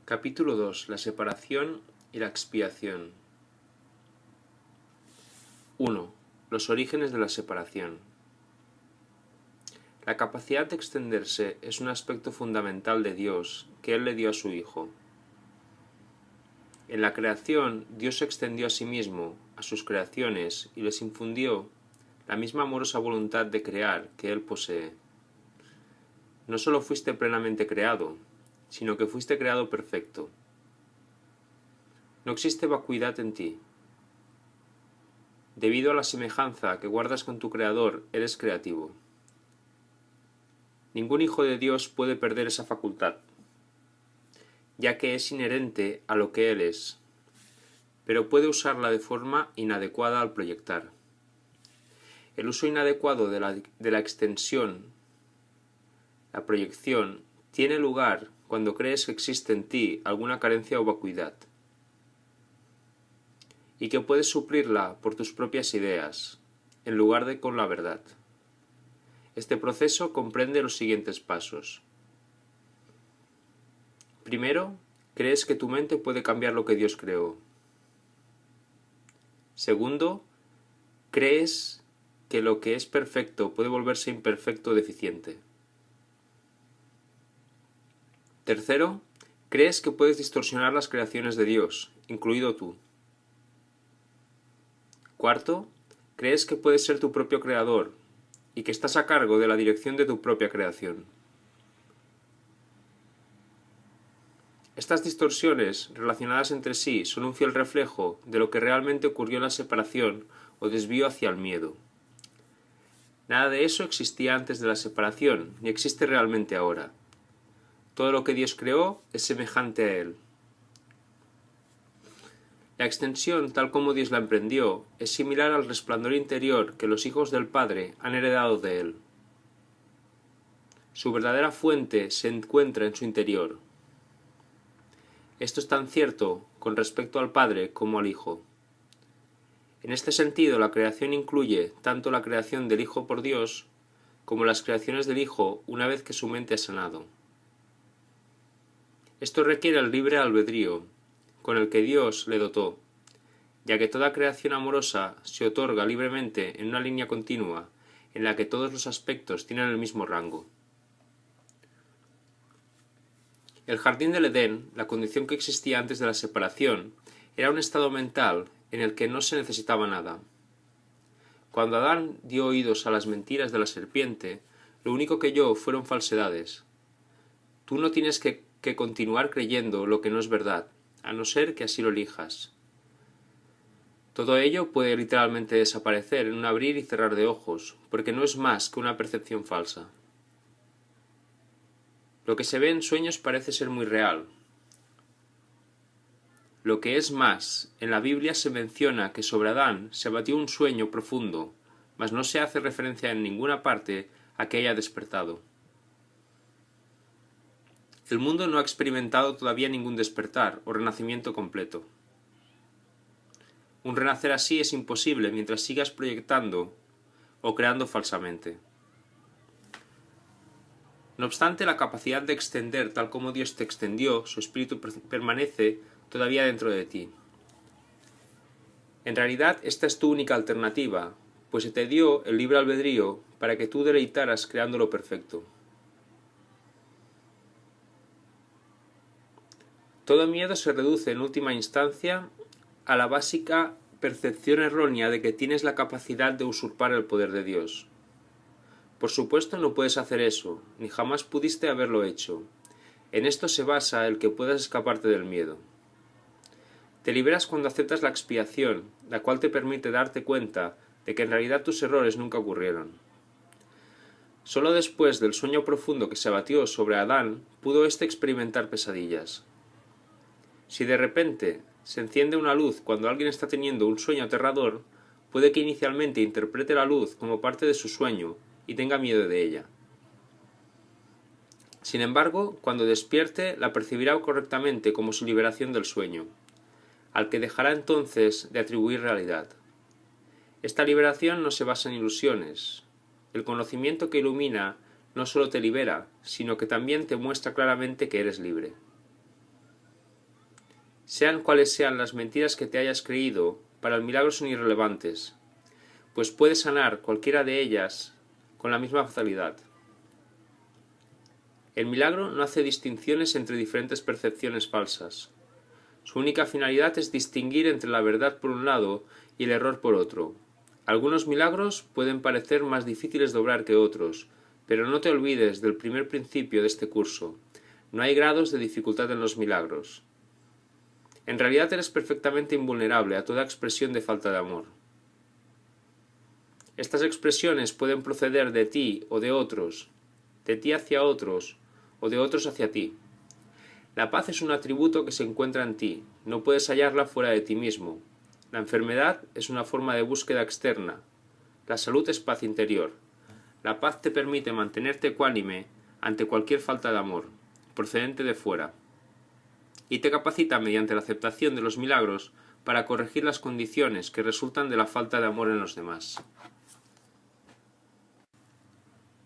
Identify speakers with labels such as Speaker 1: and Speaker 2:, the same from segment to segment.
Speaker 1: Capítulo 2. La separación y la expiación. 1. Los orígenes de la separación. La capacidad de extenderse es un aspecto fundamental de Dios que Él le dio a su Hijo. En la creación, Dios se extendió a sí mismo, a sus creaciones, y les infundió la misma amorosa voluntad de crear que Él posee. No solo fuiste plenamente creado, sino que fuiste creado perfecto. No existe vacuidad en ti. Debido a la semejanza que guardas con tu Creador, eres creativo. Ningún hijo de Dios puede perder esa facultad, ya que es inherente a lo que Él es, pero puede usarla de forma inadecuada al proyectar. El uso inadecuado de la extensión, la proyección, tiene lugar cuando crees que existe en ti alguna carencia o vacuidad, y que puedes suplirla por tus propias ideas, en lugar de con la verdad. Este proceso comprende los siguientes pasos. Primero, crees que tu mente puede cambiar lo que Dios creó. Segundo, crees que lo que es perfecto puede volverse imperfecto o deficiente. Tercero, crees que puedes distorsionar las creaciones de Dios, incluido tú. Cuarto, crees que puedes ser tu propio creador y que estás a cargo de la dirección de tu propia creación. Estas distorsiones relacionadas entre sí son un fiel reflejo de lo que realmente ocurrió en la separación o desvío hacia el miedo. Nada de eso existía antes de la separación, ni existe realmente ahora. Todo lo que Dios creó es semejante a Él. La extensión, tal como Dios la emprendió, es similar al resplandor interior que los hijos del Padre han heredado de Él. Su verdadera fuente se encuentra en su interior. Esto es tan cierto con respecto al Padre como al Hijo. En este sentido, la creación incluye tanto la creación del Hijo por Dios como las creaciones del Hijo una vez que su mente ha sanado. Esto requiere el libre albedrío, con el que Dios le dotó, ya que toda creación amorosa se otorga libremente en una línea continua en la que todos los aspectos tienen el mismo rango. El jardín del Edén, la condición que existía antes de la separación, era un estado mental en el que no se necesitaba nada. Cuando Adán dio oídos a las mentiras de la serpiente, lo único que oyó fueron falsedades. Tú no tienes que continuar creyendo lo que no es verdad, a no ser que así lo elijas. Todo ello puede literalmente desaparecer en un abrir y cerrar de ojos, porque no es más que una percepción falsa. Lo que se ve en sueños parece ser muy real. Lo que es más, en la Biblia se menciona que sobre Adán se abatió un sueño profundo, mas no se hace referencia en ninguna parte a que haya despertado. El mundo no ha experimentado todavía ningún despertar o renacimiento completo. Un renacer así es imposible mientras sigas proyectando o creando falsamente. No obstante, la capacidad de extender tal como Dios te extendió, su espíritu permanece todavía dentro de ti. En realidad, esta es tu única alternativa, pues se te dio el libre albedrío para que tú deleitaras creando lo perfecto. Todo miedo se reduce en última instancia a la básica percepción errónea de que tienes la capacidad de usurpar el poder de Dios. Por supuesto no puedes hacer eso, ni jamás pudiste haberlo hecho. En esto se basa el que puedas escaparte del miedo. Te liberas cuando aceptas la expiación, la cual te permite darte cuenta de que en realidad tus errores nunca ocurrieron. Solo después del sueño profundo que se abatió sobre Adán pudo éste experimentar pesadillas. Si de repente se enciende una luz cuando alguien está teniendo un sueño aterrador, puede que inicialmente interprete la luz como parte de su sueño y tenga miedo de ella. Sin embargo, cuando despierte, la percibirá correctamente como su liberación del sueño, al que dejará entonces de atribuir realidad. Esta liberación no se basa en ilusiones. El conocimiento que ilumina no solo te libera, sino que también te muestra claramente que eres libre. Sean cuales sean las mentiras que te hayas creído, para el milagro son irrelevantes, pues puedes sanar cualquiera de ellas con la misma facilidad. El milagro no hace distinciones entre diferentes percepciones falsas. Su única finalidad es distinguir entre la verdad por un lado y el error por otro. Algunos milagros pueden parecer más difíciles de obrar que otros, pero no te olvides del primer principio de este curso. No hay grados de dificultad en los milagros. En realidad eres perfectamente invulnerable a toda expresión de falta de amor. Estas expresiones pueden proceder de ti o de otros, de ti hacia otros o de otros hacia ti. La paz es un atributo que se encuentra en ti, no puedes hallarla fuera de ti mismo. La enfermedad es una forma de búsqueda externa. La salud es paz interior. La paz te permite mantenerte ecuánime ante cualquier falta de amor, procedente de fuera, y te capacita mediante la aceptación de los milagros para corregir las condiciones que resultan de la falta de amor en los demás.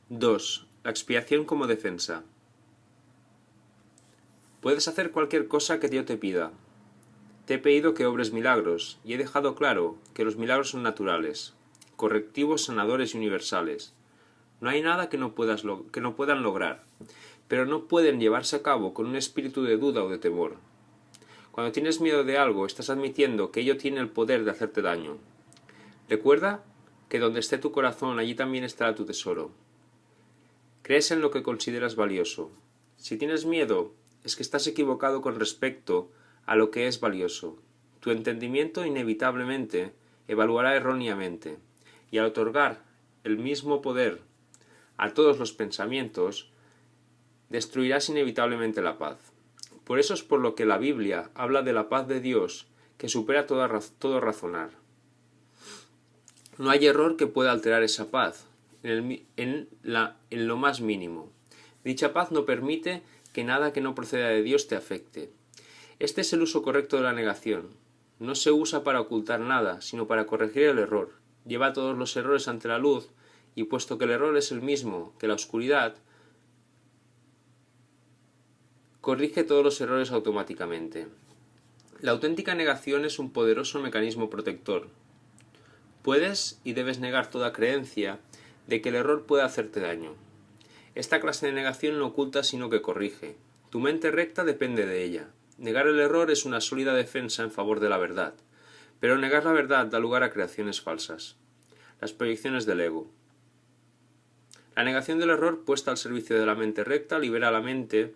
Speaker 1: 2. La expiación como defensa. Puedes hacer cualquier cosa que Dios te pida. Te he pedido que obres milagros, y he dejado claro que los milagros son naturales, correctivos, sanadores y universales. No hay nada que no puedan lograr, pero no pueden llevarse a cabo con un espíritu de duda o de temor. Cuando tienes miedo de algo, estás admitiendo que ello tiene el poder de hacerte daño. Recuerda que donde esté tu corazón, allí también estará tu tesoro. Crees en lo que consideras valioso. Si tienes miedo, es que estás equivocado con respecto a lo que es valioso. Tu entendimiento inevitablemente evaluará erróneamente, y al otorgar el mismo poder a todos los pensamientos, destruirás inevitablemente la paz. Por eso es por lo que la Biblia habla de la paz de Dios, que supera todo razonar. No hay error que pueda alterar esa paz, en lo más mínimo. Dicha paz no permite que nada que no proceda de Dios te afecte. Este es el uso correcto de la negación. No se usa para ocultar nada, sino para corregir el error. Lleva todos los errores ante la luz, y puesto que el error es el mismo que la oscuridad, corrige todos los errores automáticamente. La auténtica negación es un poderoso mecanismo protector. Puedes y debes negar toda creencia de que el error puede hacerte daño. Esta clase de negación no oculta sino que corrige. Tu mente recta depende de ella. Negar el error es una sólida defensa en favor de la verdad, pero negar la verdad da lugar a creaciones falsas. Las proyecciones del ego. La negación del error puesta al servicio de la mente recta libera la mente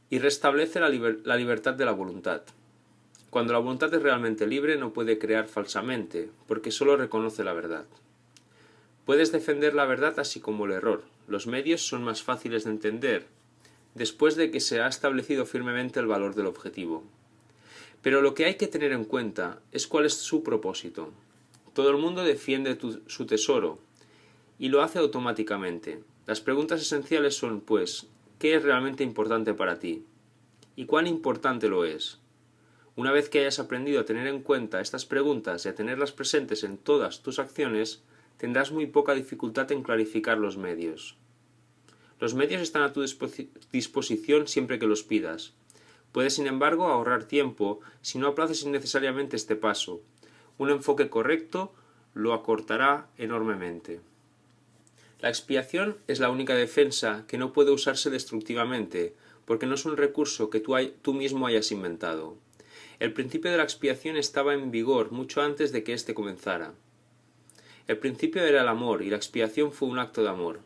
Speaker 1: y restablece la libertad de la voluntad. Cuando la voluntad es realmente libre no puede crear falsamente, porque solo reconoce la verdad. Puedes defender la verdad así como el error. Los medios son más fáciles de entender después de que se ha establecido firmemente el valor del objetivo. Pero lo que hay que tener en cuenta es cuál es su propósito. Todo el mundo defiende su tesoro, y lo hace automáticamente. Las preguntas esenciales son, pues, ¿qué es realmente importante para ti? ¿Y cuán importante lo es? Una vez que hayas aprendido a tener en cuenta estas preguntas y a tenerlas presentes en todas tus acciones, tendrás muy poca dificultad en clarificar los medios. Los medios están a tu disposición siempre que los pidas. Puedes, sin embargo, ahorrar tiempo si no aplaces innecesariamente este paso. Un enfoque correcto lo acortará enormemente. La expiación es la única defensa que no puede usarse destructivamente, porque no es un recurso que tú mismo hayas inventado. El principio de la expiación estaba en vigor mucho antes de que éste comenzara. El principio era el amor, y la expiación fue un acto de amor.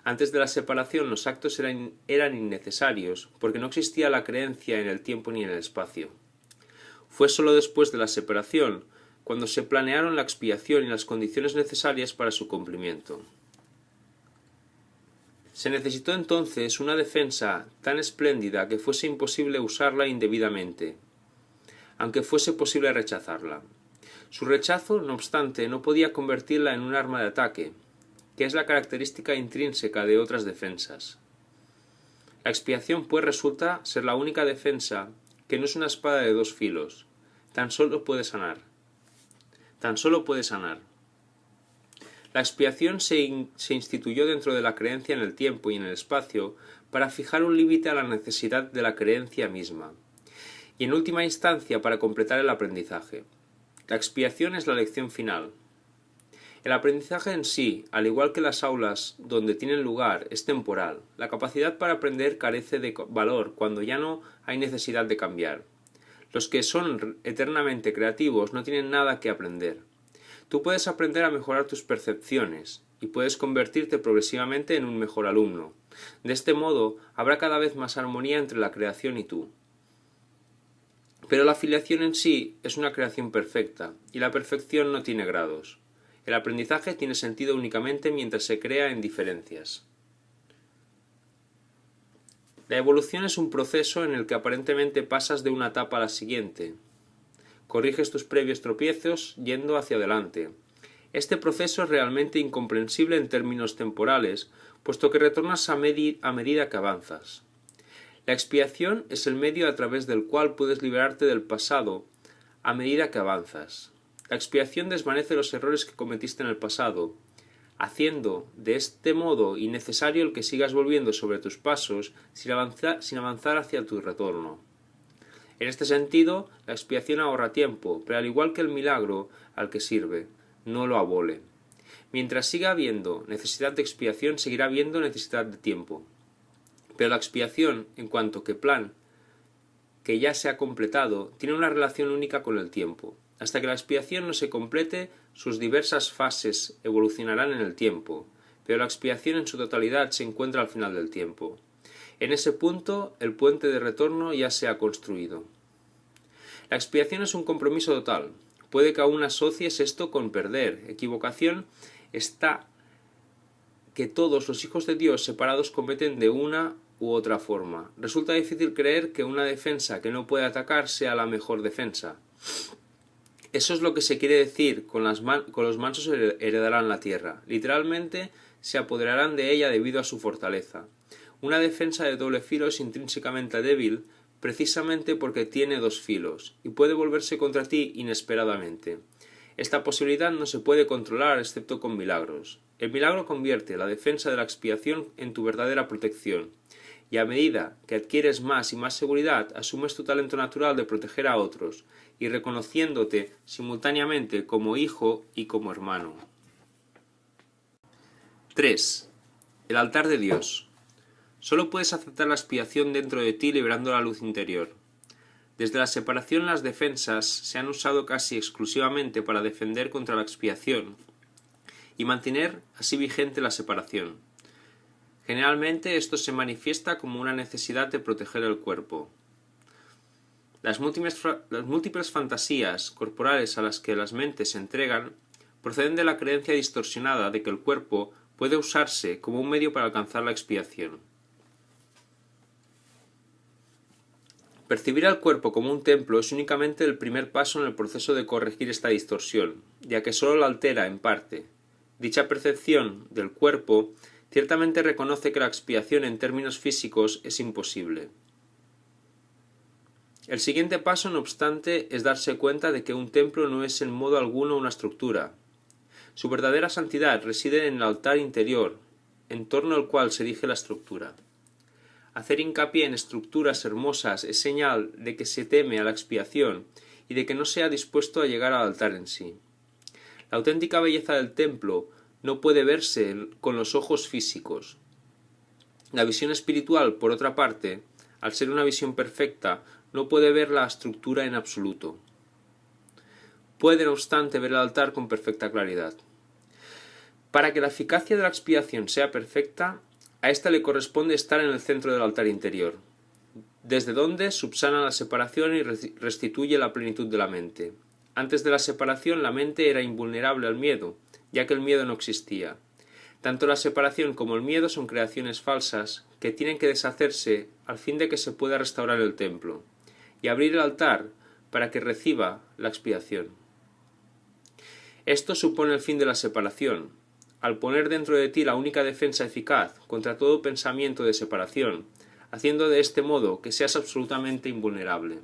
Speaker 1: Antes de la separación los actos eran innecesarios, porque no existía la creencia en el tiempo ni en el espacio. Fue sólo después de la separación cuando se planearon la expiación y las condiciones necesarias para su cumplimiento. Se necesitó entonces una defensa tan espléndida que fuese imposible usarla indebidamente, aunque fuese posible rechazarla. Su rechazo, no obstante, no podía convertirla en un arma de ataque, que es la característica intrínseca de otras defensas. La expiación, pues, resulta ser la única defensa que no es una espada de dos filos. Tan solo puede sanar. Tan solo puede sanar. La expiación se instituyó dentro de la creencia en el tiempo y en el espacio para fijar un límite a la necesidad de la creencia misma. y en última instancia para completar el aprendizaje. La expiación es la lección final. El aprendizaje en sí, al igual que las aulas donde tienen lugar, es temporal. La capacidad para aprender carece de valor cuando ya no hay necesidad de cambiar. Los que son eternamente creativos no tienen nada que aprender. Tú puedes aprender a mejorar tus percepciones y puedes convertirte progresivamente en un mejor alumno. De este modo, habrá cada vez más armonía entre la creación y tú. Pero la filiación en sí es una creación perfecta, y la perfección no tiene grados. El aprendizaje tiene sentido únicamente mientras se crea en diferencias. La evolución es un proceso en el que aparentemente pasas de una etapa a la siguiente. Corriges tus previos tropiezos yendo hacia adelante. Este proceso es realmente incomprensible en términos temporales, puesto que retornas a medida que avanzas. La expiación es el medio a través del cual puedes liberarte del pasado a medida que avanzas. La expiación desvanece los errores que cometiste en el pasado, haciendo de este modo innecesario el que sigas volviendo sobre tus pasos sin avanzar hacia tu retorno. En este sentido, la expiación ahorra tiempo, pero al igual que el milagro al que sirve, no lo abole. Mientras siga habiendo necesidad de expiación, seguirá habiendo necesidad de tiempo. Pero la expiación, en cuanto que plan que ya se ha completado, tiene una relación única con el tiempo. Hasta que la expiación no se complete, sus diversas fases evolucionarán en el tiempo, pero la expiación en su totalidad se encuentra al final del tiempo. En ese punto, el puente de retorno ya se ha construido. La expiación es un compromiso total. Puede que aún asocies esto con perder. Equivocación está que todos los hijos de Dios separados cometen de una u otra forma. Resulta difícil creer que una defensa que no puede atacar sea la mejor defensa. Eso es lo que se quiere decir con los mansos heredarán la tierra. Literalmente, se apoderarán de ella debido a su fortaleza. Una defensa de doble filo es intrínsecamente débil precisamente porque tiene dos filos, y puede volverse contra ti inesperadamente. Esta posibilidad no se puede controlar excepto con milagros. El milagro convierte la defensa de la expiación en tu verdadera protección, y a medida que adquieres más y más seguridad, asumes tu talento natural de proteger a otros, y reconociéndote simultáneamente como hijo y como hermano. 3. El altar de Dios. Solo puedes aceptar la expiación dentro de ti liberando la luz interior. Desde la separación las defensas se han usado casi exclusivamente para defender contra la expiación y mantener así vigente la separación. Generalmente esto se manifiesta como una necesidad de proteger el cuerpo. Las múltiples fantasías corporales a las que las mentes se entregan proceden de la creencia distorsionada de que el cuerpo puede usarse como un medio para alcanzar la expiación. Percibir al cuerpo como un templo es únicamente el primer paso en el proceso de corregir esta distorsión, ya que solo la altera en parte. Dicha percepción del cuerpo ciertamente reconoce que la expiación en términos físicos es imposible. El siguiente paso, no obstante, es darse cuenta de que un templo no es en modo alguno una estructura. Su verdadera santidad reside en el altar interior, en torno al cual se erige la estructura. Hacer hincapié en estructuras hermosas es señal de que se teme a la expiación y de que no se ha dispuesto a llegar al altar en sí. La auténtica belleza del templo no puede verse con los ojos físicos. La visión espiritual, por otra parte, al ser una visión perfecta, no puede ver la estructura en absoluto. Puede, no obstante, ver el altar con perfecta claridad. Para que la eficacia de la expiación sea perfecta, a ésta le corresponde estar en el centro del altar interior, desde donde subsana la separación y restituye la plenitud de la mente. Antes de la separación, la mente era invulnerable al miedo, ya que el miedo no existía. Tanto la separación como el miedo son creaciones falsas que tienen que deshacerse al fin de que se pueda restaurar el templo y abrir el altar para que reciba la expiación. Esto supone el fin de la separación, al poner dentro de ti la única defensa eficaz contra todo pensamiento de separación, haciendo de este modo que seas absolutamente invulnerable.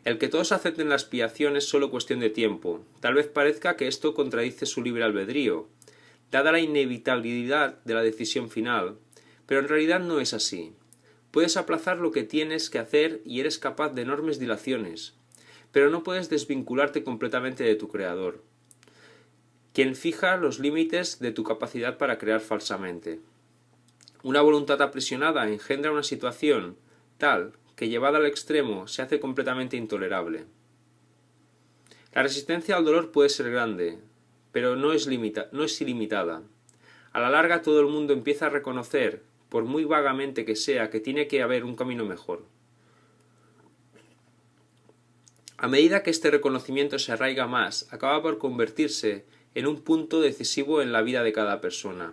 Speaker 1: El que todos acepten la expiación es solo cuestión de tiempo. Tal vez parezca que esto contradice su libre albedrío, dada la inevitabilidad de la decisión final, pero en realidad no es así. Puedes aplazar lo que tienes que hacer y eres capaz de enormes dilaciones, pero no puedes desvincularte completamente de tu Creador, quien fija los límites de tu capacidad para crear falsamente. Una voluntad aprisionada engendra una situación tal que llevada al extremo se hace completamente intolerable. La resistencia al dolor puede ser grande, pero no es ilimitada. A la larga todo el mundo empieza a reconocer, por muy vagamente que sea, que tiene que haber un camino mejor. A medida que este reconocimiento se arraiga más, acaba por convertirse en un punto decisivo en la vida de cada persona.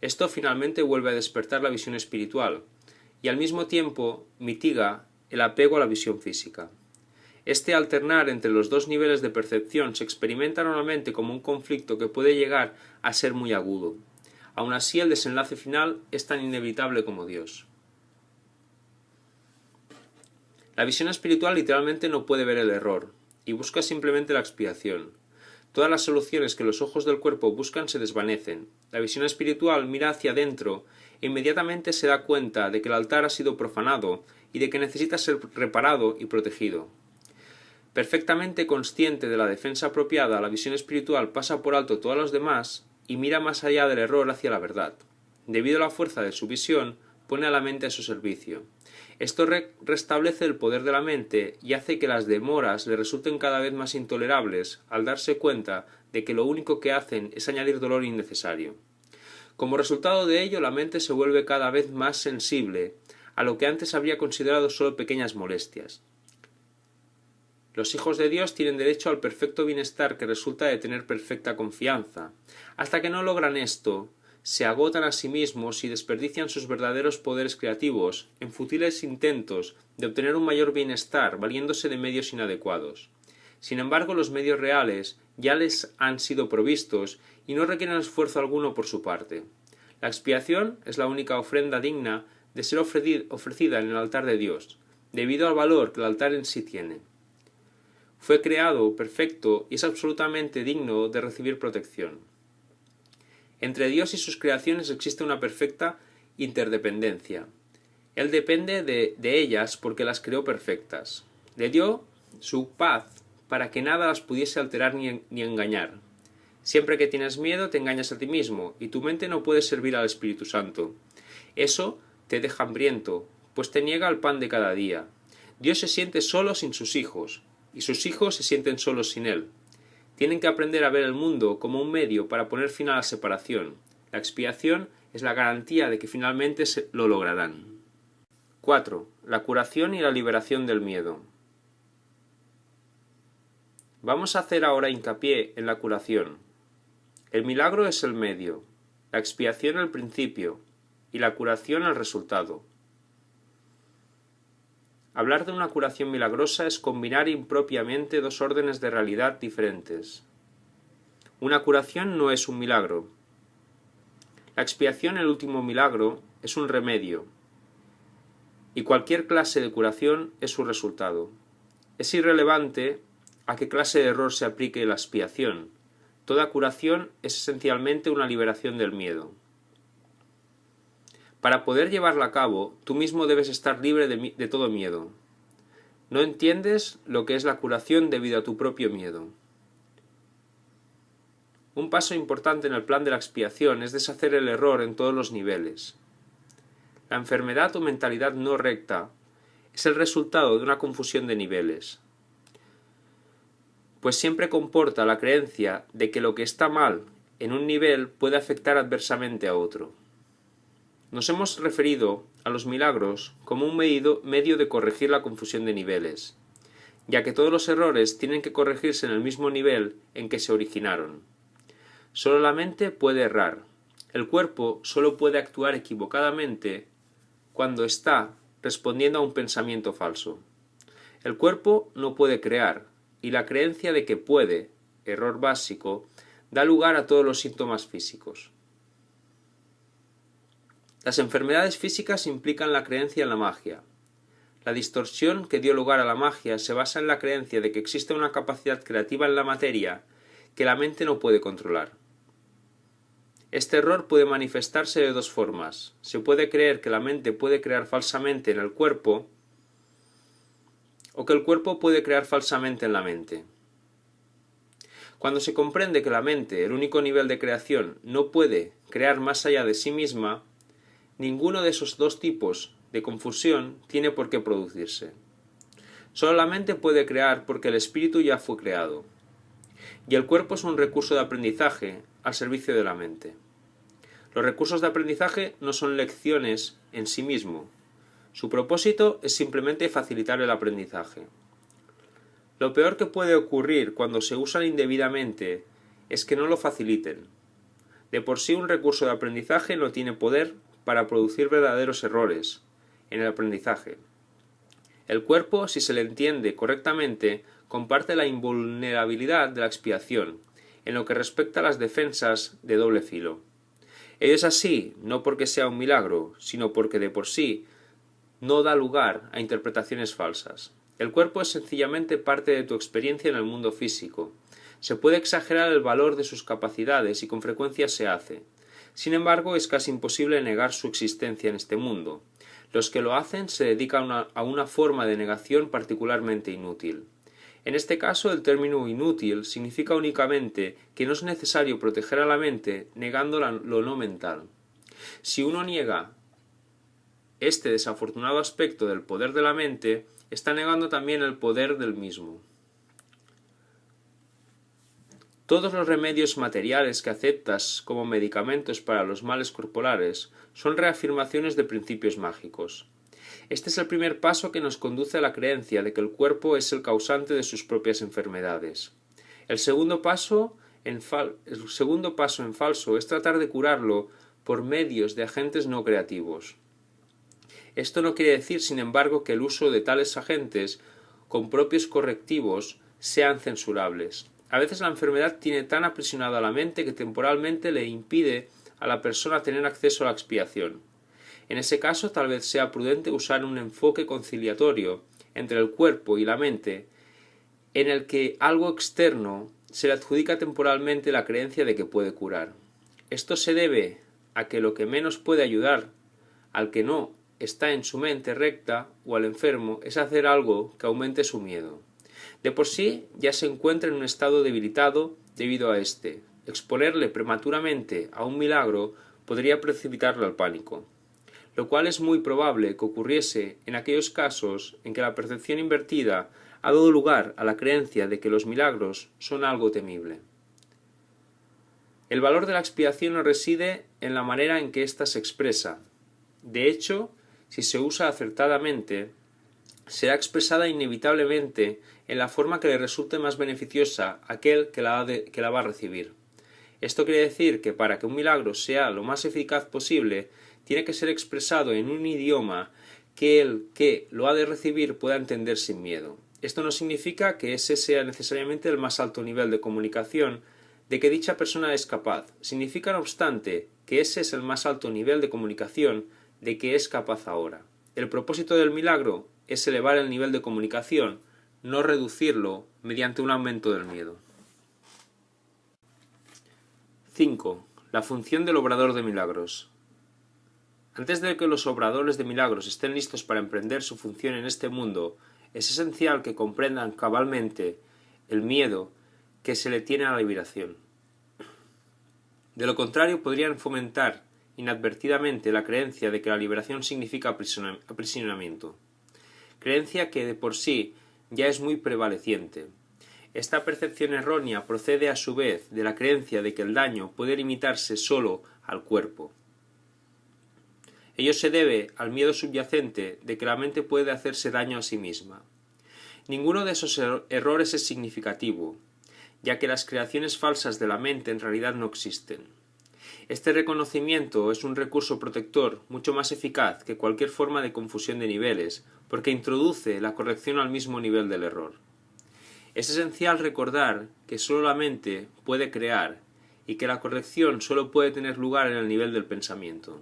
Speaker 1: Esto finalmente vuelve a despertar la visión espiritual y al mismo tiempo mitiga el apego a la visión física. Este alternar entre los dos niveles de percepción se experimenta normalmente como un conflicto que puede llegar a ser muy agudo. Aun así, el desenlace final es tan inevitable como Dios. La visión espiritual literalmente no puede ver el error, y busca simplemente la expiación. Todas las soluciones que los ojos del cuerpo buscan se desvanecen. La visión espiritual mira hacia adentro e inmediatamente se da cuenta de que el altar ha sido profanado y de que necesita ser reparado y protegido. Perfectamente consciente de la defensa apropiada, la visión espiritual pasa por alto todos los demás y mira más allá del error hacia la verdad. Debido a la fuerza de su visión, pone a la mente a su servicio. Esto restablece el poder de la mente y hace que las demoras le resulten cada vez más intolerables al darse cuenta de que lo único que hacen es añadir dolor innecesario. Como resultado de ello, la mente se vuelve cada vez más sensible a lo que antes habría considerado solo pequeñas molestias. Los hijos de Dios tienen derecho al perfecto bienestar que resulta de tener perfecta confianza. Hasta que no logran esto, se agotan a sí mismos y desperdician sus verdaderos poderes creativos en fútiles intentos de obtener un mayor bienestar valiéndose de medios inadecuados. Sin embargo, los medios reales ya les han sido provistos y no requieren esfuerzo alguno por su parte. La expiación es la única ofrenda digna de ser ofrecida en el altar de Dios, debido al valor que el altar en sí tiene. Fue creado perfecto y es absolutamente digno de recibir protección. Entre Dios y sus creaciones existe una perfecta interdependencia. Él depende de ellas porque las creó perfectas. Le dio su paz para que nada las pudiese alterar ni engañar. Siempre que tienes miedo te engañas a ti mismo y tu mente no puede servir al Espíritu Santo. Eso te deja hambriento, pues te niega el pan de cada día. Dios se siente solo sin sus hijos, y sus hijos se sienten solos sin Él. Tienen que aprender a ver el mundo como un medio para poner fin a la separación. La expiación es la garantía de que finalmente lo lograrán. 4. La curación y la liberación del miedo. Vamos a hacer ahora hincapié en la curación. El milagro es el medio, la expiación el principio y la curación el resultado. Hablar de una curación milagrosa es combinar impropiamente dos órdenes de realidad diferentes. Una curación no es un milagro. La expiación, el último milagro, es un remedio, y cualquier clase de curación es su resultado. Es irrelevante a qué clase de error se aplique la expiación. Toda curación es esencialmente una liberación del miedo. Para poder llevarla a cabo, tú mismo debes estar libre de todo miedo. No entiendes lo que es la curación debido a tu propio miedo. Un paso importante en el plan de la expiación es deshacer el error en todos los niveles. La enfermedad o mentalidad no recta es el resultado de una confusión de niveles, pues siempre comporta la creencia de que lo que está mal en un nivel puede afectar adversamente a otro. Nos hemos referido a los milagros como un medio de corregir la confusión de niveles, ya que todos los errores tienen que corregirse en el mismo nivel en que se originaron. Solo la mente puede errar. El cuerpo solo puede actuar equivocadamente cuando está respondiendo a un pensamiento falso. El cuerpo no puede crear, y la creencia de que puede, error básico, da lugar a todos los síntomas físicos. Las enfermedades físicas implican la creencia en la magia. La distorsión que dio lugar a la magia se basa en la creencia de que existe una capacidad creativa en la materia que la mente no puede controlar. Este error puede manifestarse de dos formas. Se puede creer que la mente puede crear falsamente en el cuerpo, o que el cuerpo puede crear falsamente en la mente. Cuando se comprende que la mente, el único nivel de creación, no puede crear más allá de sí misma, ninguno de esos dos tipos de confusión tiene por qué producirse. Solo la mente puede crear porque el espíritu ya fue creado, y el cuerpo es un recurso de aprendizaje al servicio de la mente. Los recursos de aprendizaje no son lecciones en sí mismo. Su propósito es simplemente facilitar el aprendizaje. Lo peor que puede ocurrir cuando se usan indebidamente es que no lo faciliten. De por sí un recurso de aprendizaje no tiene poder para producir verdaderos errores en el aprendizaje. El cuerpo, si se le entiende correctamente, comparte la invulnerabilidad de la expiación, en lo que respecta a las defensas de doble filo. Ello es así, no porque sea un milagro, sino porque de por sí no da lugar a interpretaciones falsas. El cuerpo es sencillamente parte de tu experiencia en el mundo físico. Se puede exagerar el valor de sus capacidades y con frecuencia se hace. Sin embargo, es casi imposible negar su existencia en este mundo. Los que lo hacen se dedican a una forma de negación particularmente inútil. En este caso, el término inútil significa únicamente que no es necesario proteger a la mente negando lo no mental. Si uno niega este desafortunado aspecto del poder de la mente, está negando también el poder del mismo. Todos los remedios materiales que aceptas como medicamentos para los males corporales son reafirmaciones de principios mágicos. Este es el primer paso que nos conduce a la creencia de que el cuerpo es el causante de sus propias enfermedades. El segundo paso en falso es tratar de curarlo por medios de agentes no creativos. Esto no quiere decir, sin embargo, que el uso de tales agentes con propios correctivos sean censurables. A veces la enfermedad tiene tan aprisionada la mente que temporalmente le impide a la persona tener acceso a la expiación. En ese caso, tal vez sea prudente usar un enfoque conciliatorio entre el cuerpo y la mente, en el que algo externo se le adjudica temporalmente la creencia de que puede curar. Esto se debe a que lo que menos puede ayudar al que no está en su mente recta o al enfermo es hacer algo que aumente su miedo. De por sí ya se encuentra en un estado debilitado debido a este. Exponerle prematuramente a un milagro podría precipitarlo al pánico, lo cual es muy probable que ocurriese en aquellos casos en que la percepción invertida ha dado lugar a la creencia de que los milagros son algo temible. El valor de la expiación no reside en la manera en que ésta se expresa. De hecho, si se usa acertadamente, será expresada inevitablemente en la forma que le resulte más beneficiosa a aquel que la va a recibir. Esto quiere decir que para que un milagro sea lo más eficaz posible, tiene que ser expresado en un idioma que el que lo ha de recibir pueda entender sin miedo. Esto no significa que ese sea necesariamente el más alto nivel de comunicación de que dicha persona es capaz. Significa, no obstante, que ese es el más alto nivel de comunicación de que es capaz ahora. El propósito del milagro es elevar el nivel de comunicación, no reducirlo mediante un aumento del miedo. 5. La función del obrador de milagros. Antes de que los obradores de milagros estén listos para emprender su función en este mundo, es esencial que comprendan cabalmente el miedo que se le tiene a la liberación. De lo contrario, podrían fomentar inadvertidamente la creencia de que la liberación significa aprisionamiento, creencia que de por sí ya es muy prevaleciente. Esta percepción errónea procede a su vez de la creencia de que el daño puede limitarse solo al cuerpo. Ello se debe al miedo subyacente de que la mente puede hacerse daño a sí misma. Ninguno de esos errores es significativo, ya que las creaciones falsas de la mente en realidad no existen. Este reconocimiento es un recurso protector mucho más eficaz que cualquier forma de confusión de niveles, porque introduce la corrección al mismo nivel del error. Es esencial recordar que solo la mente puede crear y que la corrección solo puede tener lugar en el nivel del pensamiento.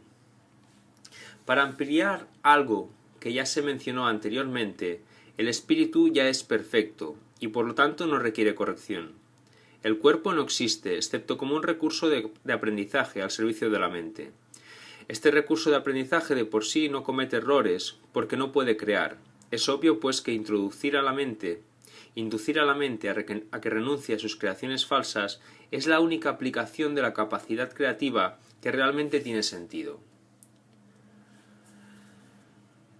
Speaker 1: Para ampliar algo que ya se mencionó anteriormente, el espíritu ya es perfecto y por lo tanto no requiere corrección. El cuerpo no existe, excepto como un recurso de aprendizaje al servicio de la mente. Este recurso de aprendizaje de por sí no comete errores, porque no puede crear. Es obvio, pues, que inducir a la mente a que renuncie a sus creaciones falsas es la única aplicación de la capacidad creativa que realmente tiene sentido.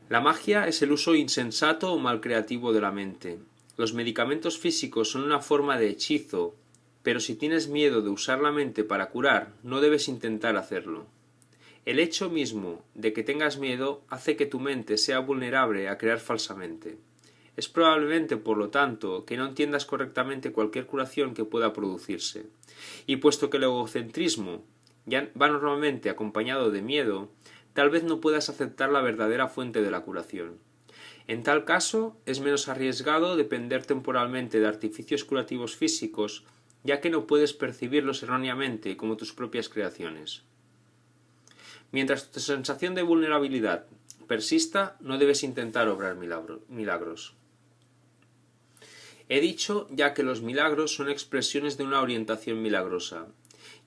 Speaker 1: La magia es el uso insensato o malcreativo de la mente. Los medicamentos físicos son una forma de hechizo, pero si tienes miedo de usar la mente para curar, no debes intentar hacerlo. El hecho mismo de que tengas miedo hace que tu mente sea vulnerable a crear falsamente. Es probablemente, por lo tanto, que no entiendas correctamente cualquier curación que pueda producirse. Y puesto que el egocentrismo ya va normalmente acompañado de miedo, tal vez no puedas aceptar la verdadera fuente de la curación. En tal caso, es menos arriesgado depender temporalmente de artificios curativos físicos, ya que no puedes percibirlos erróneamente como tus propias creaciones. Mientras tu sensación de vulnerabilidad persista, no debes intentar obrar milagros. He dicho ya que los milagros son expresiones de una orientación milagrosa,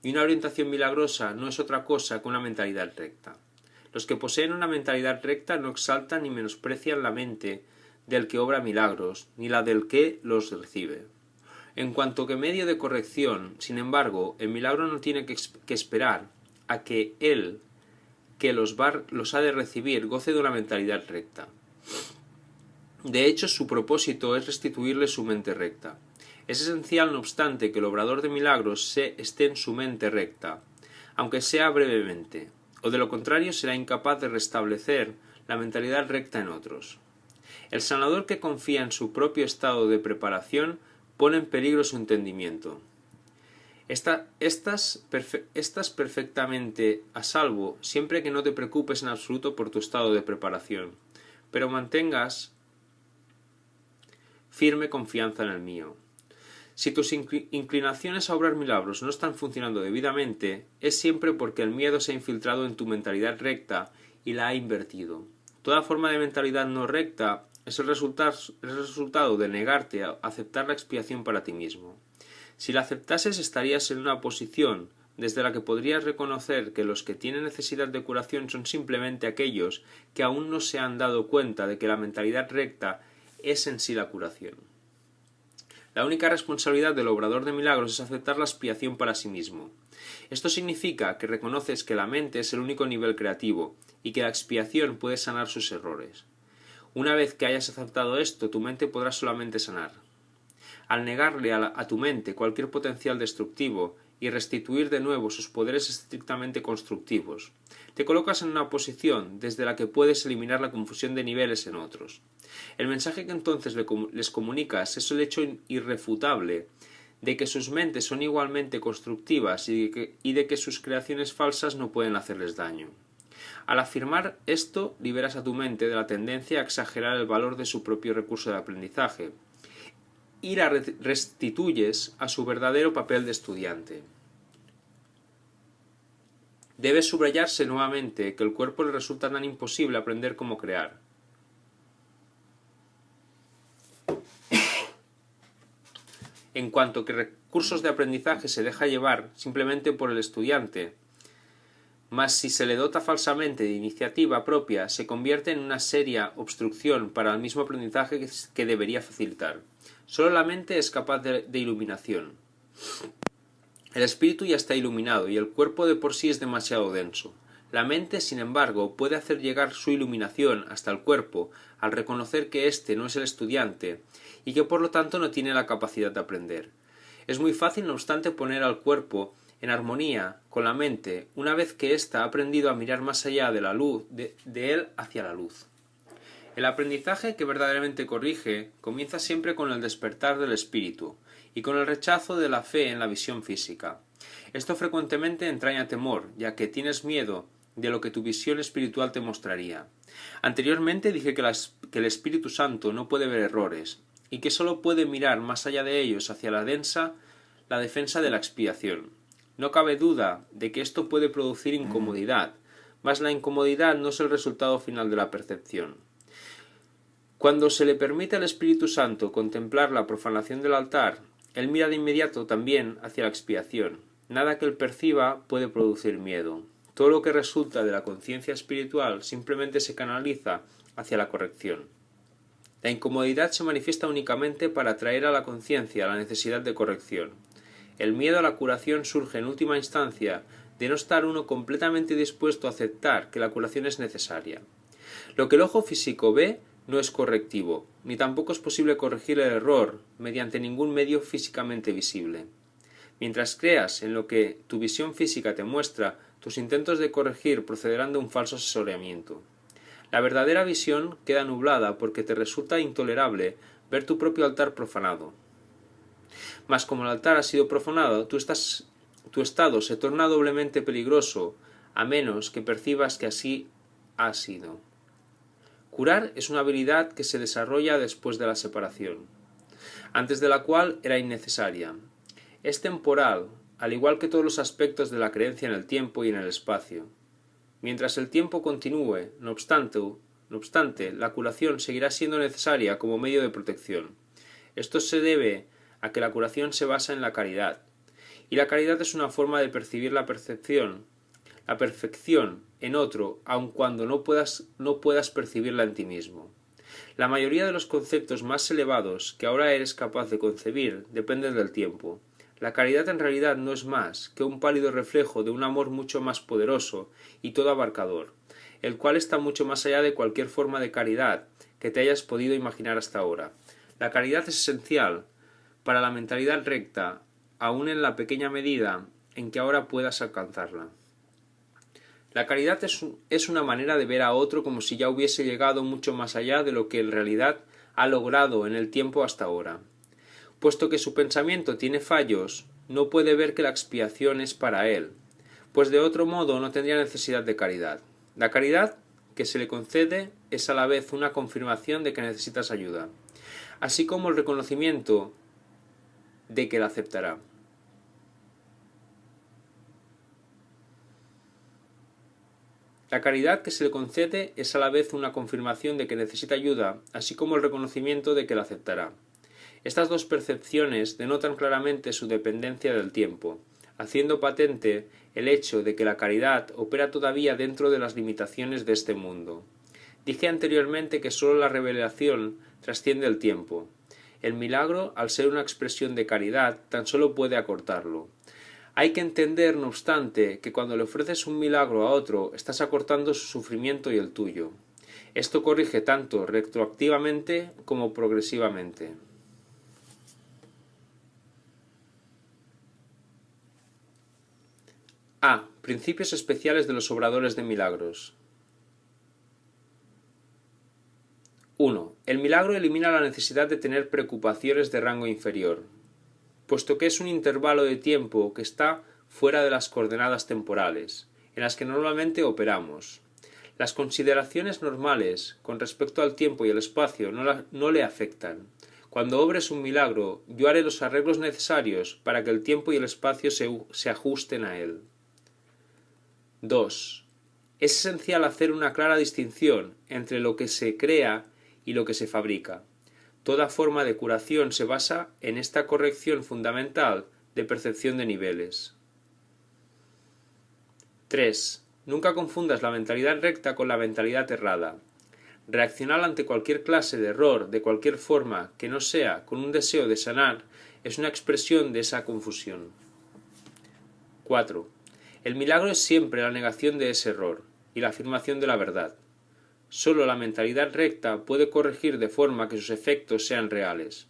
Speaker 1: y una orientación milagrosa no es otra cosa que una mentalidad recta. Los que poseen una mentalidad recta no exaltan ni menosprecian la mente del que obra milagros, ni la del que los recibe. En cuanto que medio de corrección, sin embargo, el milagro no tiene que esperar a que él que los ha de recibir goce de una mentalidad recta. De hecho, su propósito es restituirle su mente recta. Es esencial, no obstante, que el obrador de milagros esté en su mente recta, aunque sea brevemente, o de lo contrario será incapaz de restablecer la mentalidad recta en otros. El sanador que confía en su propio estado de preparación pone en peligro su entendimiento. Estás perfectamente a salvo siempre que no te preocupes en absoluto por tu estado de preparación, pero mantengas firme confianza en el mío. Si tus inclinaciones a obrar milagros no están funcionando debidamente, es siempre porque el miedo se ha infiltrado en tu mentalidad recta y la ha invertido. Toda forma de mentalidad no recta es el resultado de negarte a aceptar la expiación para ti mismo. Si la aceptases, estarías en una posición desde la que podrías reconocer que los que tienen necesidad de curación son simplemente aquellos que aún no se han dado cuenta de que la mentalidad recta es en sí la curación. La única responsabilidad del obrador de milagros es aceptar la expiación para sí mismo. Esto significa que reconoces que la mente es el único nivel creativo y que la expiación puede sanar sus errores. Una vez que hayas aceptado esto, tu mente podrá solamente sanar. Al negarle a tu mente cualquier potencial destructivo y restituir de nuevo sus poderes estrictamente constructivos, te colocas en una posición desde la que puedes eliminar la confusión de niveles en otros. El mensaje que entonces les comunicas es el hecho irrefutable de que sus mentes son igualmente constructivas y de que sus creaciones falsas no pueden hacerles daño. Al afirmar esto, liberas a tu mente de la tendencia a exagerar el valor de su propio recurso de aprendizaje y la restituyes a su verdadero papel de estudiante. Debe subrayarse nuevamente que el cuerpo le resulta tan imposible aprender como crear. En cuanto que recursos de aprendizaje se deja llevar simplemente por el estudiante, mas si se le dota falsamente de iniciativa propia, se convierte en una seria obstrucción para el mismo aprendizaje que debería facilitar. Solo la mente es capaz de iluminación. El espíritu ya está iluminado y el cuerpo de por sí es demasiado denso. La mente, sin embargo, puede hacer llegar su iluminación hasta el cuerpo al reconocer que éste no es el estudiante y que por lo tanto no tiene la capacidad de aprender. Es muy fácil, no obstante, poner al cuerpo en armonía con la mente una vez que ésta ha aprendido a mirar más allá de la luz, de él hacia la luz. El aprendizaje que verdaderamente corrige comienza siempre con el despertar del espíritu y con el rechazo de la fe en la visión física. Esto frecuentemente entraña temor, ya que tienes miedo de lo que tu visión espiritual te mostraría. Anteriormente dije que el Espíritu Santo no puede ver errores y que sólo puede mirar más allá de ellos hacia la defensa de la expiación. No cabe duda de que esto puede producir incomodidad, mas la incomodidad no es el resultado final de la percepción. Cuando se le permite al Espíritu Santo contemplar la profanación del altar, Él mira de inmediato también hacia la expiación. Nada que él perciba puede producir miedo. Todo lo que resulta de la conciencia espiritual simplemente se canaliza hacia la corrección. La incomodidad se manifiesta únicamente para atraer a la conciencia la necesidad de corrección. El miedo a la curación surge en última instancia de no estar uno completamente dispuesto a aceptar que la curación es necesaria. Lo que el ojo físico ve no es correctivo, ni tampoco es posible corregir el error mediante ningún medio físicamente visible. Mientras creas en lo que tu visión física te muestra, tus intentos de corregir procederán de un falso asesoramiento. La verdadera visión queda nublada porque te resulta intolerable ver tu propio altar profanado. Mas como el altar ha sido profanado, tu estado se torna doblemente peligroso, a menos que percibas que así ha sido. Curar es una habilidad que se desarrolla después de la separación, antes de la cual era innecesaria. Es temporal, al igual que todos los aspectos de la creencia en el tiempo y en el espacio. Mientras el tiempo continúe, no obstante, la curación seguirá siendo necesaria como medio de protección. Esto se debe a que la curación se basa en la caridad, y la caridad es una forma de percibir la perfección en otro, aun cuando no puedas percibirla en ti mismo. La mayoría de los conceptos más elevados que ahora eres capaz de concebir dependen del tiempo. La caridad en realidad no es más que un pálido reflejo de un amor mucho más poderoso y todo abarcador, el cual está mucho más allá de cualquier forma de caridad que te hayas podido imaginar hasta ahora. La caridad es esencial para la mentalidad recta, aun en la pequeña medida en que ahora puedas alcanzarla. La caridad es una manera de ver a otro como si ya hubiese llegado mucho más allá de lo que en realidad ha logrado en el tiempo hasta ahora. Puesto que su pensamiento tiene fallos, no puede ver que la expiación es para él, pues de otro modo no tendría necesidad de caridad. La caridad que se le concede es a la vez una confirmación de que necesitas ayuda, así como el reconocimiento de que la aceptará. La caridad que se le concede es a la vez una confirmación de que necesita ayuda, así como el reconocimiento de que la aceptará. Estas dos percepciones denotan claramente su dependencia del tiempo, haciendo patente el hecho de que la caridad opera todavía dentro de las limitaciones de este mundo. Dije anteriormente que sólo la revelación trasciende el tiempo. El milagro, al ser una expresión de caridad, tan solo puede acortarlo. Hay que entender, no obstante, que cuando le ofreces un milagro a otro, estás acortando su sufrimiento y el tuyo. Esto corrige tanto retroactivamente como progresivamente. A. Principios especiales de los obradores de milagros. 1. El milagro elimina la necesidad de tener preocupaciones de rango inferior, puesto que es un intervalo de tiempo que está fuera de las coordenadas temporales, en las que normalmente operamos. Las consideraciones normales con respecto al tiempo y el espacio no le afectan. Cuando obres un milagro, yo haré los arreglos necesarios para que el tiempo y el espacio se ajusten a él. 2. Es esencial hacer una clara distinción entre lo que se crea y lo que se fabrica. Toda forma de curación se basa en esta corrección fundamental de percepción de niveles. 3. Nunca confundas la mentalidad recta con la mentalidad errada. Reaccionar ante cualquier clase de error, de cualquier forma que no sea con un deseo de sanar, es una expresión de esa confusión. 4. El milagro es siempre la negación de ese error y la afirmación de la verdad. Solo la mentalidad recta puede corregir de forma que sus efectos sean reales.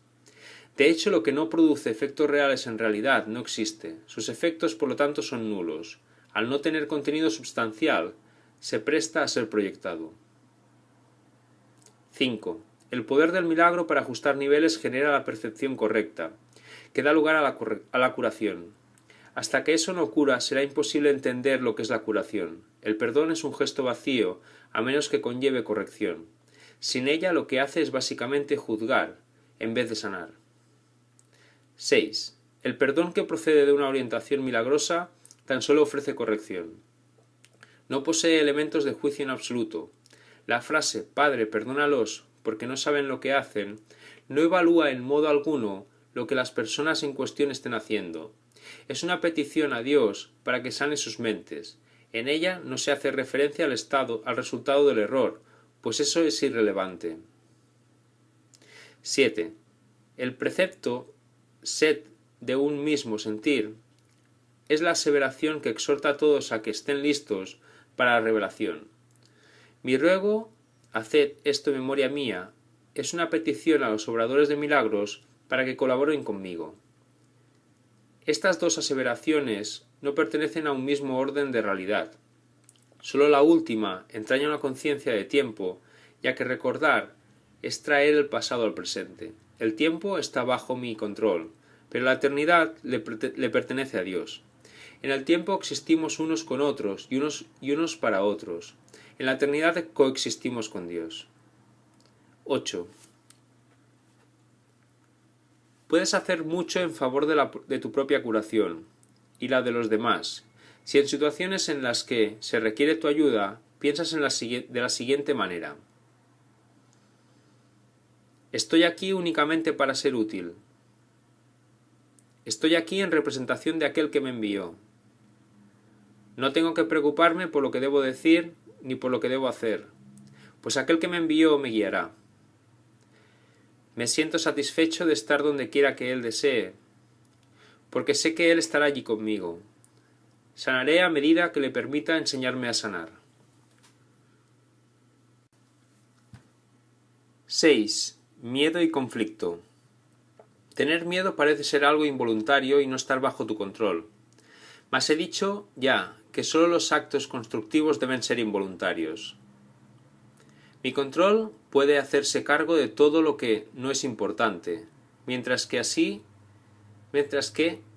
Speaker 1: De hecho, lo que no produce efectos reales en realidad no existe. Sus efectos, por lo tanto, son nulos. Al no tener contenido substancial, se presta a ser proyectado. 5. El poder del milagro para ajustar niveles genera la percepción correcta, que da lugar a la curación. Hasta que eso no cura, será imposible entender lo que es la curación. El perdón es un gesto vacío, a menos que conlleve corrección. Sin ella, lo que hace es básicamente juzgar, en vez de sanar. 6. El perdón que procede de una orientación milagrosa tan solo ofrece corrección. No posee elementos de juicio en absoluto. La frase «Padre, perdónalos, porque no saben lo que hacen» no evalúa en modo alguno lo que las personas en cuestión estén haciendo. Es una petición a Dios para que sane sus mentes. En ella no se hace referencia al resultado del error, pues eso es irrelevante. 7. El precepto sed de un mismo sentir es la aseveración que exhorta a todos a que estén listos para la revelación. Mi ruego, haced esto en memoria mía, es una petición a los obradores de milagros para que colaboren conmigo. Estas dos aseveraciones no pertenecen a un mismo orden de realidad. Solo la última entraña una conciencia de tiempo, ya que recordar es traer el pasado al presente. El tiempo está bajo mi control, pero la eternidad le pertenece a Dios. En el tiempo existimos unos con otros y unos para otros. En la eternidad coexistimos con Dios. 8. Puedes hacer mucho en favor de tu propia curación y la de los demás. Si en situaciones en las que se requiere tu ayuda, piensas de la siguiente manera. Estoy aquí únicamente para ser útil. Estoy aquí en representación de aquel que me envió. No tengo que preocuparme por lo que debo decir ni por lo que debo hacer, pues aquel que me envió me guiará. Me siento satisfecho de estar donde quiera que Él desee, porque sé que Él estará allí conmigo. Sanaré a medida que le permita enseñarme a sanar. 6. Miedo y conflicto. Tener miedo parece ser algo involuntario y no estar bajo tu control. Mas he dicho ya que solo los actos constructivos deben ser involuntarios. Mi control puede hacerse cargo de todo lo que no es importante, mientras que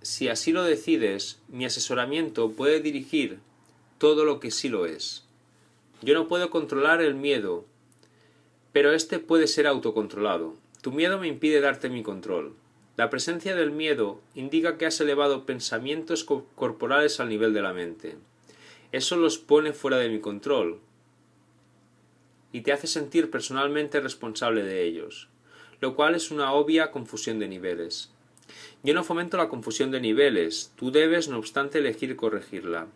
Speaker 1: si así lo decides, mi asesoramiento puede dirigir todo lo que sí lo es. Yo no puedo controlar el miedo, pero este puede ser autocontrolado. Tu miedo me impide darte mi control. La presencia del miedo indica que has elevado pensamientos corporales al nivel de la mente. Eso los pone fuera de mi control y te hace sentir personalmente responsable de ellos, lo cual es una obvia confusión de niveles. Yo no fomento la confusión de niveles, tú debes, no obstante, elegir corregirla.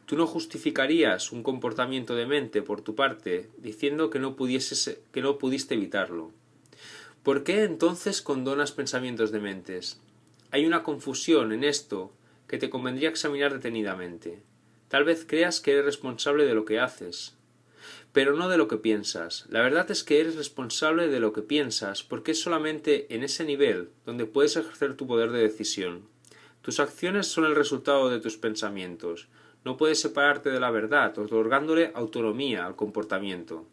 Speaker 1: Tú no justificarías un comportamiento de mente por tu parte diciendo que no pudiste evitarlo. ¿Por qué entonces condonas pensamientos de mentes? Hay una confusión en esto que te convendría examinar detenidamente. Tal vez creas que eres responsable de lo que haces, pero no de lo que piensas. La verdad es que eres responsable de lo que piensas porque es solamente en ese nivel donde puedes ejercer tu poder de decisión. Tus acciones son el resultado de tus pensamientos. No puedes separarte de la verdad, otorgándole autonomía al comportamiento.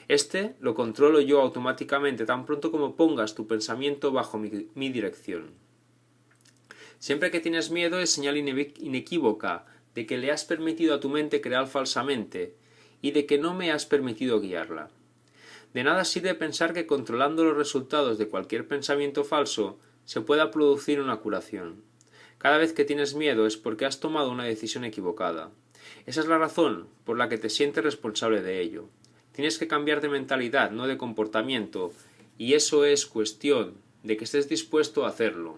Speaker 1: Este lo controlo yo automáticamente tan pronto como pongas tu pensamiento bajo mi dirección. Siempre que tienes miedo es señal inequívoca de que le has permitido a tu mente crear falsamente y de que no me has permitido guiarla. De nada sirve pensar que controlando los resultados de cualquier pensamiento falso se pueda producir una curación. Cada vez que tienes miedo es porque has tomado una decisión equivocada. Esa es la razón por la que te sientes responsable de ello. Tienes que cambiar de mentalidad, no de comportamiento, y eso es cuestión de que estés dispuesto a hacerlo.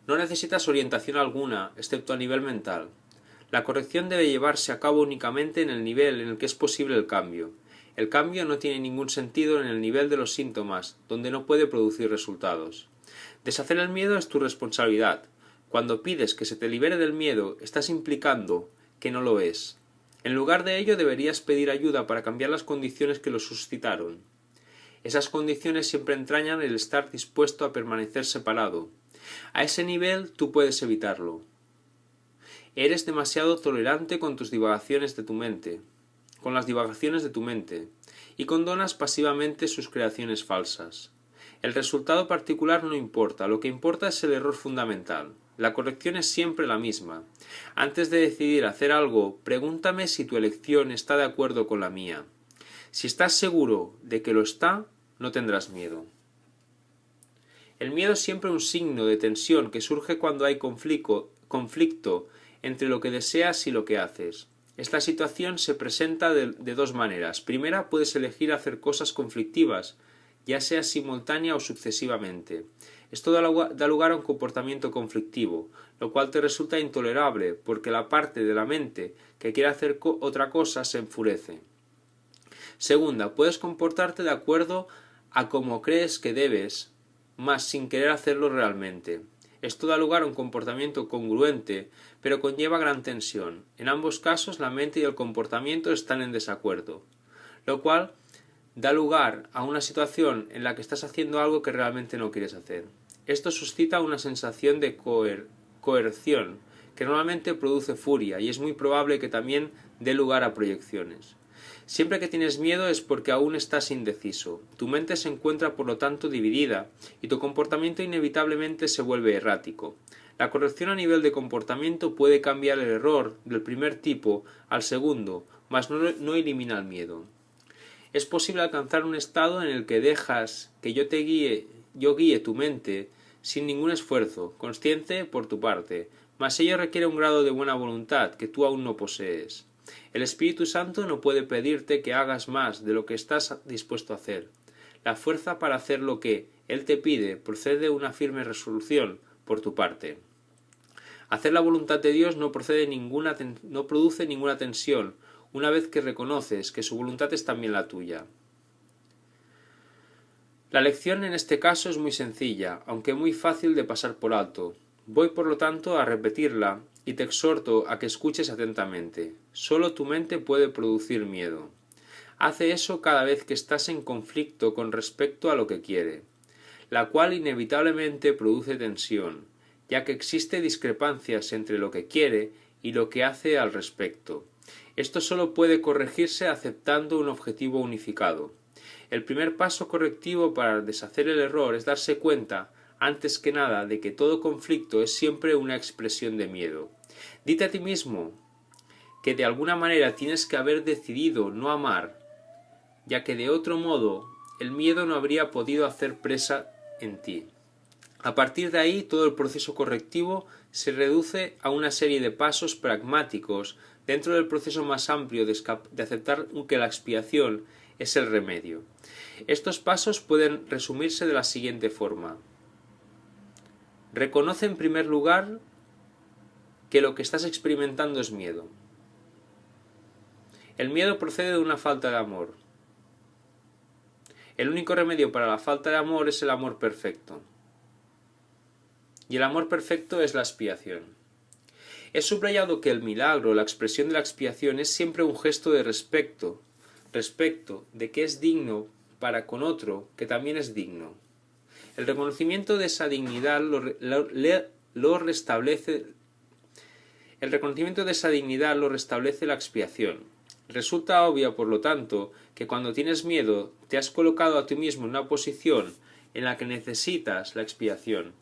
Speaker 1: No necesitas orientación alguna, excepto a nivel mental. La corrección debe llevarse a cabo únicamente en el nivel en el que es posible el cambio. El cambio no tiene ningún sentido en el nivel de los síntomas, donde no puede producir resultados. Deshacer el miedo es tu responsabilidad. Cuando pides que se te libere del miedo, estás implicando que no lo es. En lugar de ello, deberías pedir ayuda para cambiar las condiciones que lo suscitaron. Esas condiciones siempre entrañan el estar dispuesto a permanecer separado. A ese nivel tú puedes evitarlo. Eres demasiado tolerante con tus divagaciones de tu mente, con las divagaciones de tu mente, y condonas pasivamente sus creaciones falsas. El resultado particular no importa, lo que importa es el error fundamental. La corrección es siempre la misma. Antes de decidir hacer algo, pregúntame si tu elección está de acuerdo con la mía. Si estás seguro de que lo está, no tendrás miedo. El miedo es siempre un signo de tensión que surge cuando hay conflicto entre lo que deseas y lo que haces. Esta situación se presenta de dos maneras. Primera, puedes elegir hacer cosas conflictivas, ya sea simultánea o sucesivamente. Esto da lugar a un comportamiento conflictivo, lo cual te resulta intolerable porque la parte de la mente que quiere hacer otra cosa se enfurece. Segunda, puedes comportarte de acuerdo a como crees que debes, mas sin querer hacerlo realmente. Esto da lugar a un comportamiento congruente, pero conlleva gran tensión. En ambos casos la mente y el comportamiento están en desacuerdo, lo cual da lugar a una situación en la que estás haciendo algo que realmente no quieres hacer. Esto suscita una sensación de coerción, que normalmente produce furia y es muy probable que también dé lugar a proyecciones. Siempre que tienes miedo es porque aún estás indeciso. Tu mente se encuentra por lo tanto dividida y tu comportamiento inevitablemente se vuelve errático. La corrección a nivel de comportamiento puede cambiar el error del primer tipo al segundo, mas no elimina el miedo. Es posible alcanzar un estado en el que dejas que yo guíe tu mente sin ningún esfuerzo, consciente por tu parte, mas ello requiere un grado de buena voluntad que tú aún no posees. El Espíritu Santo no puede pedirte que hagas más de lo que estás dispuesto a hacer. La fuerza para hacer lo que Él te pide procede de una firme resolución por tu parte. Hacer la voluntad de Dios no produce ninguna tensión, una vez que reconoces que su voluntad es también la tuya. La lección en este caso es muy sencilla, aunque muy fácil de pasar por alto. Voy por lo tanto a repetirla y te exhorto a que escuches atentamente. Solo tu mente puede producir miedo. Hace eso cada vez que estás en conflicto con respecto a lo que quiere, la cual inevitablemente produce tensión, ya que existe discrepancias entre lo que quiere y lo que hace al respecto. Esto solo puede corregirse aceptando un objetivo unificado. El primer paso correctivo para deshacer el error es darse cuenta, antes que nada, de que todo conflicto es siempre una expresión de miedo. Dite a ti mismo que de alguna manera tienes que haber decidido no amar, ya que de otro modo el miedo no habría podido hacer presa en ti. A partir de ahí, todo el proceso correctivo se reduce a una serie de pasos pragmáticos dentro del proceso más amplio de aceptar que la expiación es el remedio. Estos pasos pueden resumirse de la siguiente forma. Reconoce en primer lugar que lo que estás experimentando es miedo. El miedo procede de una falta de amor. El único remedio para la falta de amor es el amor perfecto. Y el amor perfecto es la expiación. He subrayado que el milagro, la expresión de la expiación, es siempre un gesto de respecto de que es digno para con otro que también es digno. El reconocimiento de esa dignidad lo restablece la expiación. Resulta obvio, por lo tanto, que cuando tienes miedo te has colocado a ti mismo en una posición en la que necesitas la expiación.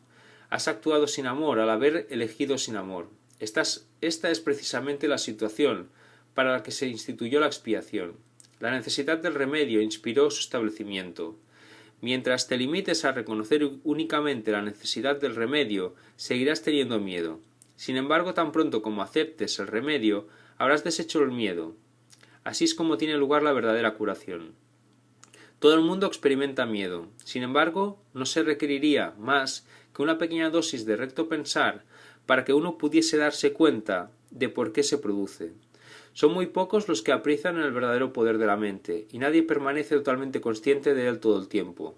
Speaker 1: Has actuado sin amor al haber elegido sin amor. Esta es precisamente la situación para la que se instituyó la expiación. La necesidad del remedio inspiró su establecimiento. Mientras te limites a reconocer únicamente la necesidad del remedio, seguirás teniendo miedo. Sin embargo, tan pronto como aceptes el remedio, habrás deshecho el miedo. Así es como tiene lugar la verdadera curación. Todo el mundo experimenta miedo. Sin embargo, no se requeriría más que una pequeña dosis de recto pensar para que uno pudiese darse cuenta de por qué se produce. Son muy pocos los que aprecian el verdadero poder de la mente, y nadie permanece totalmente consciente de él todo el tiempo.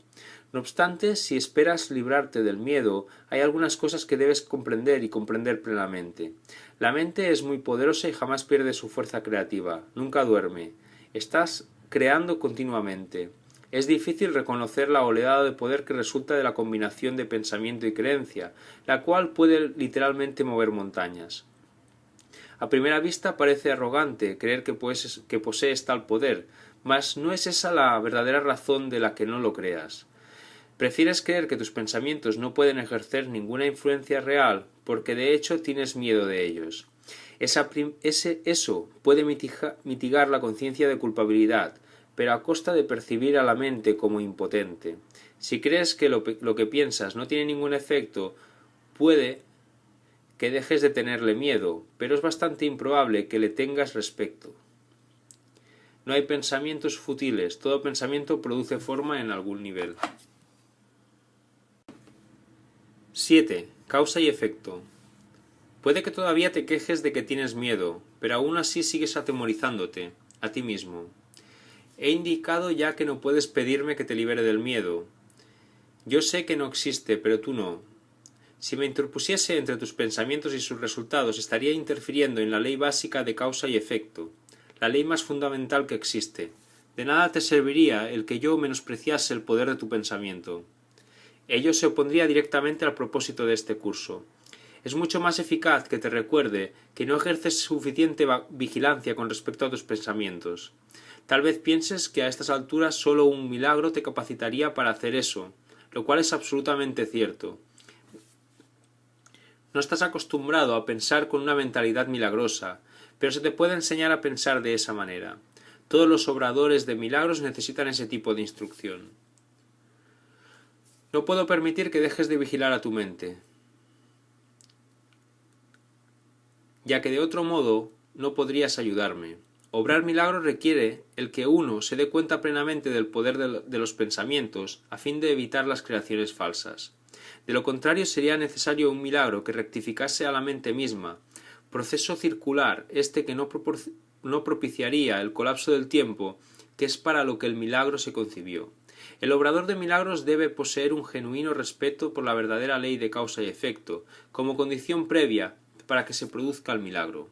Speaker 1: No obstante, si esperas librarte del miedo, hay algunas cosas que debes comprender y comprender plenamente. La mente es muy poderosa y jamás pierde su fuerza creativa, nunca duerme. Estás creando continuamente. Es difícil reconocer la oleada de poder que resulta de la combinación de pensamiento y creencia, la cual puede literalmente mover montañas. A primera vista parece arrogante creer que posees tal poder, mas no es esa la verdadera razón de la que no lo creas. Prefieres creer que tus pensamientos no pueden ejercer ninguna influencia real porque de hecho tienes miedo de ellos. Eso puede mitigar la conciencia de culpabilidad, pero a costa de percibir a la mente como impotente. Si crees que lo que piensas no tiene ningún efecto, puede que dejes de tenerle miedo, pero es bastante improbable que le tengas respeto. No hay pensamientos futiles, todo pensamiento produce forma en algún nivel. 7. Causa y efecto. Puede que todavía te quejes de que tienes miedo, pero aún así sigues atemorizándote a ti mismo. He indicado ya que no puedes pedirme que te libere del miedo. Yo sé que no existe, pero tú no. Si me interpusiese entre tus pensamientos y sus resultados, estaría interfiriendo en la ley básica de causa y efecto, la ley más fundamental que existe. De nada te serviría el que yo menospreciase el poder de tu pensamiento. Ello se opondría directamente al propósito de este curso. Es mucho más eficaz que te recuerde que no ejerces suficiente vigilancia con respecto a tus pensamientos. Tal vez pienses que a estas alturas solo un milagro te capacitaría para hacer eso, lo cual es absolutamente cierto. No estás acostumbrado a pensar con una mentalidad milagrosa, pero se te puede enseñar a pensar de esa manera. Todos los obradores de milagros necesitan ese tipo de instrucción. No puedo permitir que dejes de vigilar a tu mente, ya que de otro modo no podrías ayudarme. Obrar milagros requiere el que uno se dé cuenta plenamente del poder de los pensamientos a fin de evitar las creaciones falsas. De lo contrario sería necesario un milagro que rectificase a la mente misma, proceso circular que no propiciaría el colapso del tiempo, que es para lo que el milagro se concibió. El obrador de milagros debe poseer un genuino respeto por la verdadera ley de causa y efecto, como condición previa para que se produzca el milagro.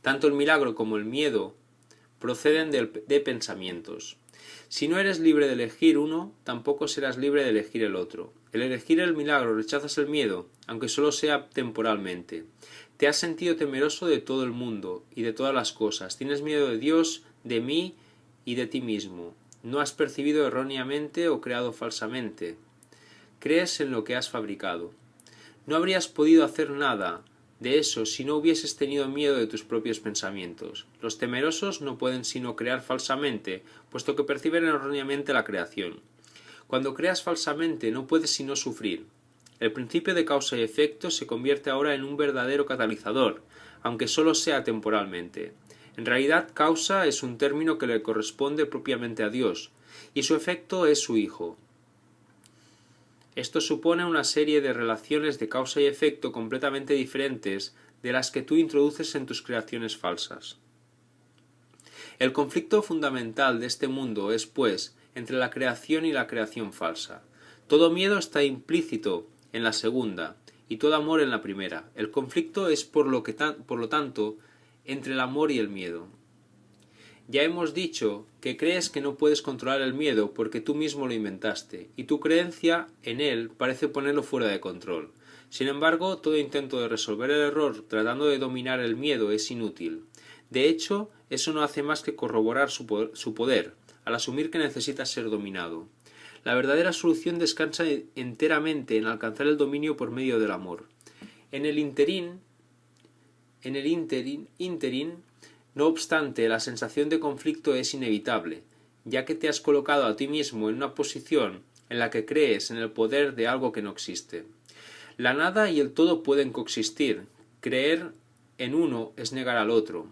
Speaker 1: Tanto el milagro como el miedo proceden de pensamientos. Si no eres libre de elegir uno, tampoco serás libre de elegir el otro. Al elegir el milagro rechazas el miedo, aunque solo sea temporalmente. Te has sentido temeroso de todo el mundo y de todas las cosas. Tienes miedo de Dios, de mí y de ti mismo. No has percibido erróneamente o creado falsamente. Crees en lo que has fabricado. No habrías podido hacer nada de eso si no hubieses tenido miedo de tus propios pensamientos. Los temerosos no pueden sino crear falsamente, puesto que perciben erróneamente la creación. Cuando creas falsamente no puedes sino sufrir. El principio de causa y efecto se convierte ahora en un verdadero catalizador, aunque solo sea temporalmente. En realidad, causa es un término que le corresponde propiamente a Dios, y su efecto es su Hijo. Esto supone una serie de relaciones de causa y efecto completamente diferentes de las que tú introduces en tus creaciones falsas. El conflicto fundamental de este mundo es, pues, entre la creación y la creación falsa. Todo miedo está implícito en la segunda y todo amor en la primera. El conflicto es, por lo tanto, entre el amor y el miedo. Ya hemos dicho que crees que no puedes controlar el miedo porque tú mismo lo inventaste, y tu creencia en él parece ponerlo fuera de control. Sin embargo, todo intento de resolver el error tratando de dominar el miedo es inútil. De hecho, eso no hace más que corroborar su poder, al asumir que necesita ser dominado. La verdadera solución descansa enteramente en alcanzar el dominio por medio del amor. En el ínterin, no obstante, la sensación de conflicto es inevitable, ya que te has colocado a ti mismo en una posición en la que crees en el poder de algo que no existe. La nada y el todo pueden coexistir. Creer en uno es negar al otro.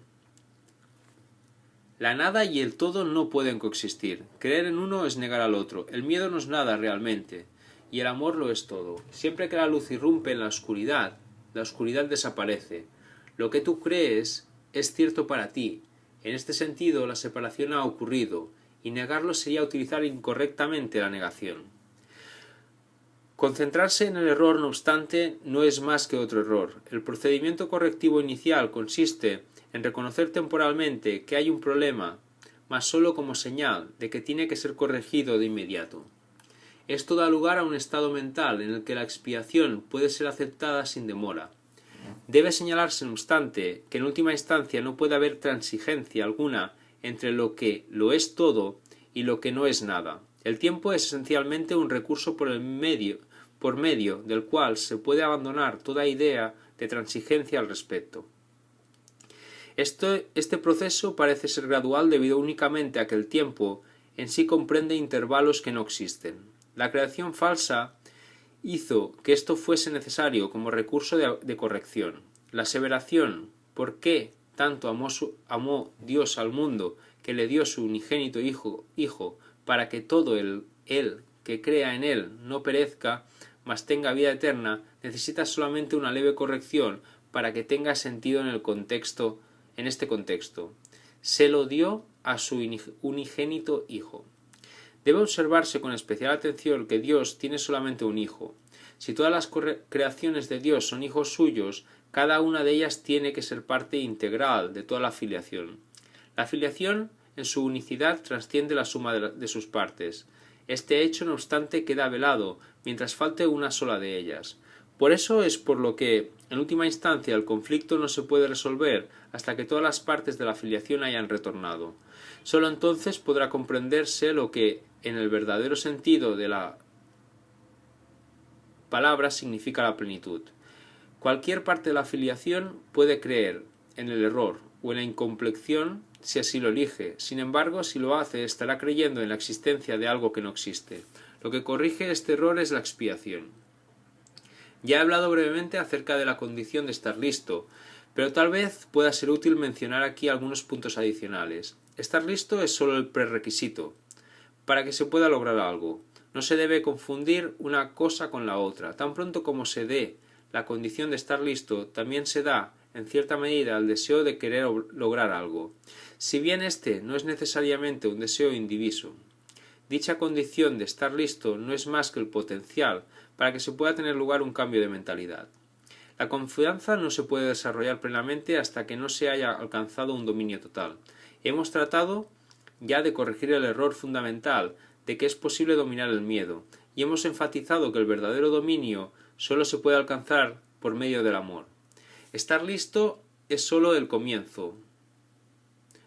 Speaker 1: La nada y el todo no pueden coexistir. Creer en uno es negar al otro. El miedo no es nada realmente, y el amor lo es todo. Siempre que la luz irrumpe en la oscuridad desaparece. Lo que tú crees es cierto para ti. En este sentido, la separación ha ocurrido, y negarlo sería utilizar incorrectamente la negación. Concentrarse en el error, no obstante, no es más que otro error. El procedimiento correctivo inicial consiste en reconocer temporalmente que hay un problema, mas sólo como señal de que tiene que ser corregido de inmediato. Esto da lugar a un estado mental en el que la expiación puede ser aceptada sin demora. Debe señalarse, no obstante, que en última instancia no puede haber transigencia alguna entre lo que lo es todo y lo que no es nada. El tiempo es esencialmente un recurso por medio del cual se puede abandonar toda idea de transigencia al respecto. Este proceso parece ser gradual debido únicamente a que el tiempo en sí comprende intervalos que no existen. La creación falsa hizo que esto fuese necesario como recurso de corrección. La aseveración ¿por qué tanto amó Dios al mundo que le dio su unigénito Hijo para que todo él que crea en él no perezca? mas tenga vida eterna, necesita solamente una leve corrección para que tenga sentido en este contexto. Se lo dio a su unigénito Hijo. Debe observarse con especial atención que Dios tiene solamente un Hijo. Si todas las creaciones de Dios son hijos suyos, cada una de ellas tiene que ser parte integral de toda la filiación. La filiación en su unicidad trasciende la suma de sus partes. Este hecho, no obstante, queda velado, mientras falte una sola de ellas. Por eso es por lo que, en última instancia, el conflicto no se puede resolver hasta que todas las partes de la filiación hayan retornado. Sólo entonces podrá comprenderse lo que, en el verdadero sentido de la palabra, significa la plenitud. Cualquier parte de la filiación puede creer en el error o en la incompleción si así lo elige. Sin embargo, si lo hace, estará creyendo en la existencia de algo que no existe. Lo que corrige este error es la expiación. Ya he hablado brevemente acerca de la condición de estar listo, pero tal vez pueda ser útil mencionar aquí algunos puntos adicionales. Estar listo es solo el prerequisito para que se pueda lograr algo. No se debe confundir una cosa con la otra. Tan pronto como se dé la condición de estar listo, también se da, en cierta medida, el deseo de querer lograr algo, si bien este no es necesariamente un deseo indiviso. Dicha condición de estar listo no es más que el potencial para que se pueda tener lugar un cambio de mentalidad. La confianza no se puede desarrollar plenamente hasta que no se haya alcanzado un dominio total. Hemos tratado ya de corregir el error fundamental de que es posible dominar el miedo, y hemos enfatizado que el verdadero dominio solo se puede alcanzar por medio del amor. Estar listo es solo el comienzo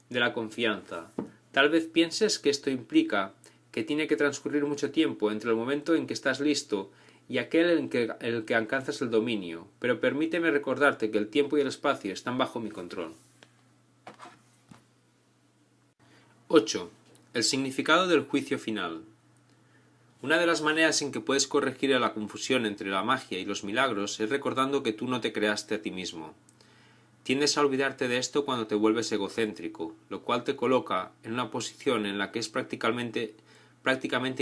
Speaker 1: de la confianza. Tal vez pienses que esto implica que tiene que transcurrir mucho tiempo entre el momento en que estás listo y aquel en el que alcanzas el dominio, pero permíteme recordarte que el tiempo y el espacio están bajo mi control. 8. El significado del juicio final. Una de las maneras en que puedes corregir la confusión entre la magia y los milagros es recordando que tú no te creaste a ti mismo. Tiendes a olvidarte de esto cuando te vuelves egocéntrico, lo cual te coloca en una posición en la que es prácticamente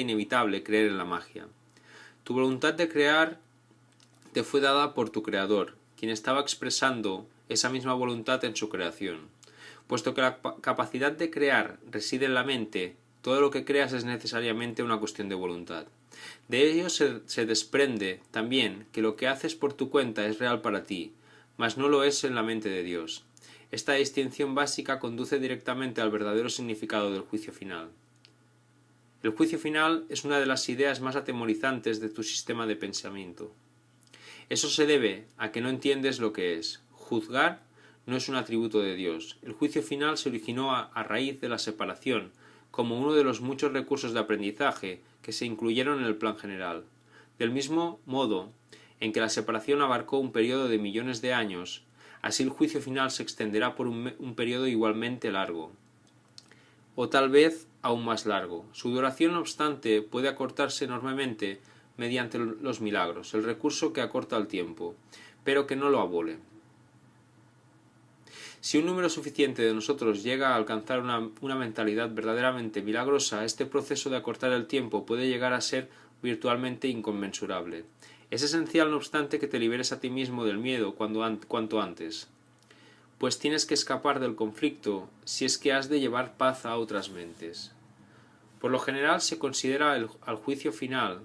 Speaker 1: inevitable creer en la magia. Tu voluntad de crear te fue dada por tu creador, quien estaba expresando esa misma voluntad en su creación. Puesto que la capacidad de crear reside en la mente, todo lo que creas es necesariamente una cuestión de voluntad. De ello se desprende también que lo que haces por tu cuenta es real para ti, mas no lo es en la mente de Dios. Esta distinción básica conduce directamente al verdadero significado del juicio final. El juicio final es una de las ideas más atemorizantes de tu sistema de pensamiento. Eso se debe a que no entiendes lo que es. Juzgar no es un atributo de Dios. El juicio final se originó a raíz de la separación, como uno de los muchos recursos de aprendizaje que se incluyeron en el plan general. Del mismo modo en que la separación abarcó un periodo de millones de años, así el juicio final se extenderá por un periodo igualmente largo, o tal vez aún más largo. Su duración, no obstante, puede acortarse enormemente mediante los milagros, el recurso que acorta el tiempo, pero que no lo abole. Si un número suficiente de nosotros llega a alcanzar una mentalidad verdaderamente milagrosa, este proceso de acortar el tiempo puede llegar a ser virtualmente inconmensurable. Es esencial, no obstante, que te liberes a ti mismo del miedo cuanto antes, pues tienes que escapar del conflicto si es que has de llevar paz a otras mentes. Por lo general se considera al juicio final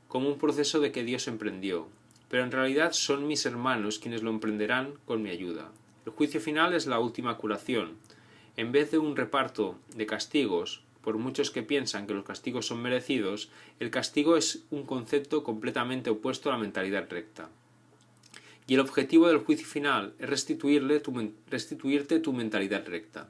Speaker 1: como un proceso de que Dios emprendió, pero en realidad son mis hermanos quienes lo emprenderán con mi ayuda. El juicio final es la última curación. En vez de un reparto de castigos, por muchos que piensan que los castigos son merecidos, el castigo es un concepto completamente opuesto a la mentalidad recta. Y el objetivo del juicio final es restituirte tu mentalidad recta.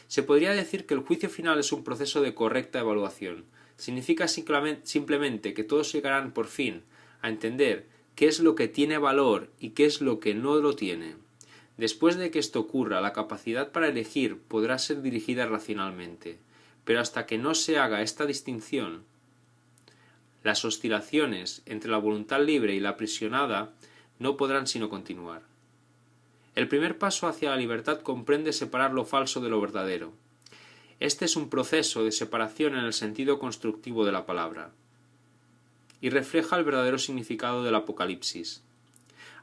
Speaker 1: Se podría decir que el juicio final es un proceso de correcta evaluación. Significa simplemente que todos llegarán por fin a entender qué es lo que tiene valor y qué es lo que no lo tiene. Después de que esto ocurra, la capacidad para elegir podrá ser dirigida racionalmente, pero hasta que no se haga esta distinción, las oscilaciones entre la voluntad libre y la aprisionada no podrán sino continuar. El primer paso hacia la libertad comprende separar lo falso de lo verdadero. Este es un proceso de separación en el sentido constructivo de la palabra. y refleja el verdadero significado del Apocalipsis.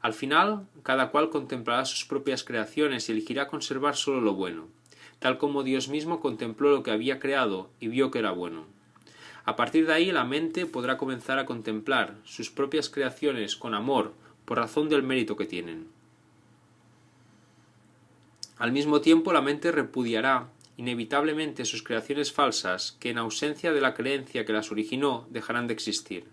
Speaker 1: Al final, cada cual contemplará sus propias creaciones y elegirá conservar solo lo bueno, tal como Dios mismo contempló lo que había creado y vio que era bueno. A partir de ahí, la mente podrá comenzar a contemplar sus propias creaciones con amor por razón del mérito que tienen. Al mismo tiempo, la mente repudiará inevitablemente sus creaciones falsas que, en ausencia de la creencia que las originó, dejarán de existir.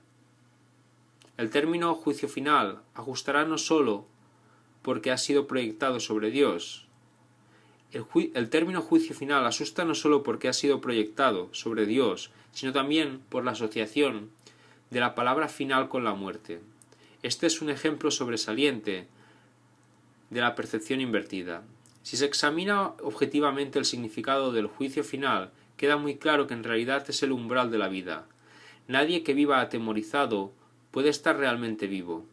Speaker 1: El término juicio final ajustará no sólo porque ha sido proyectado sobre Dios. El término juicio final asusta no sólo porque ha sido proyectado sobre Dios, sino también por la asociación de la palabra final con la muerte. Este es un ejemplo sobresaliente de la percepción invertida. Si se examina objetivamente el significado del juicio final, queda muy claro que en realidad es el umbral de la vida. Nadie que viva atemorizado puede estar realmente vivo.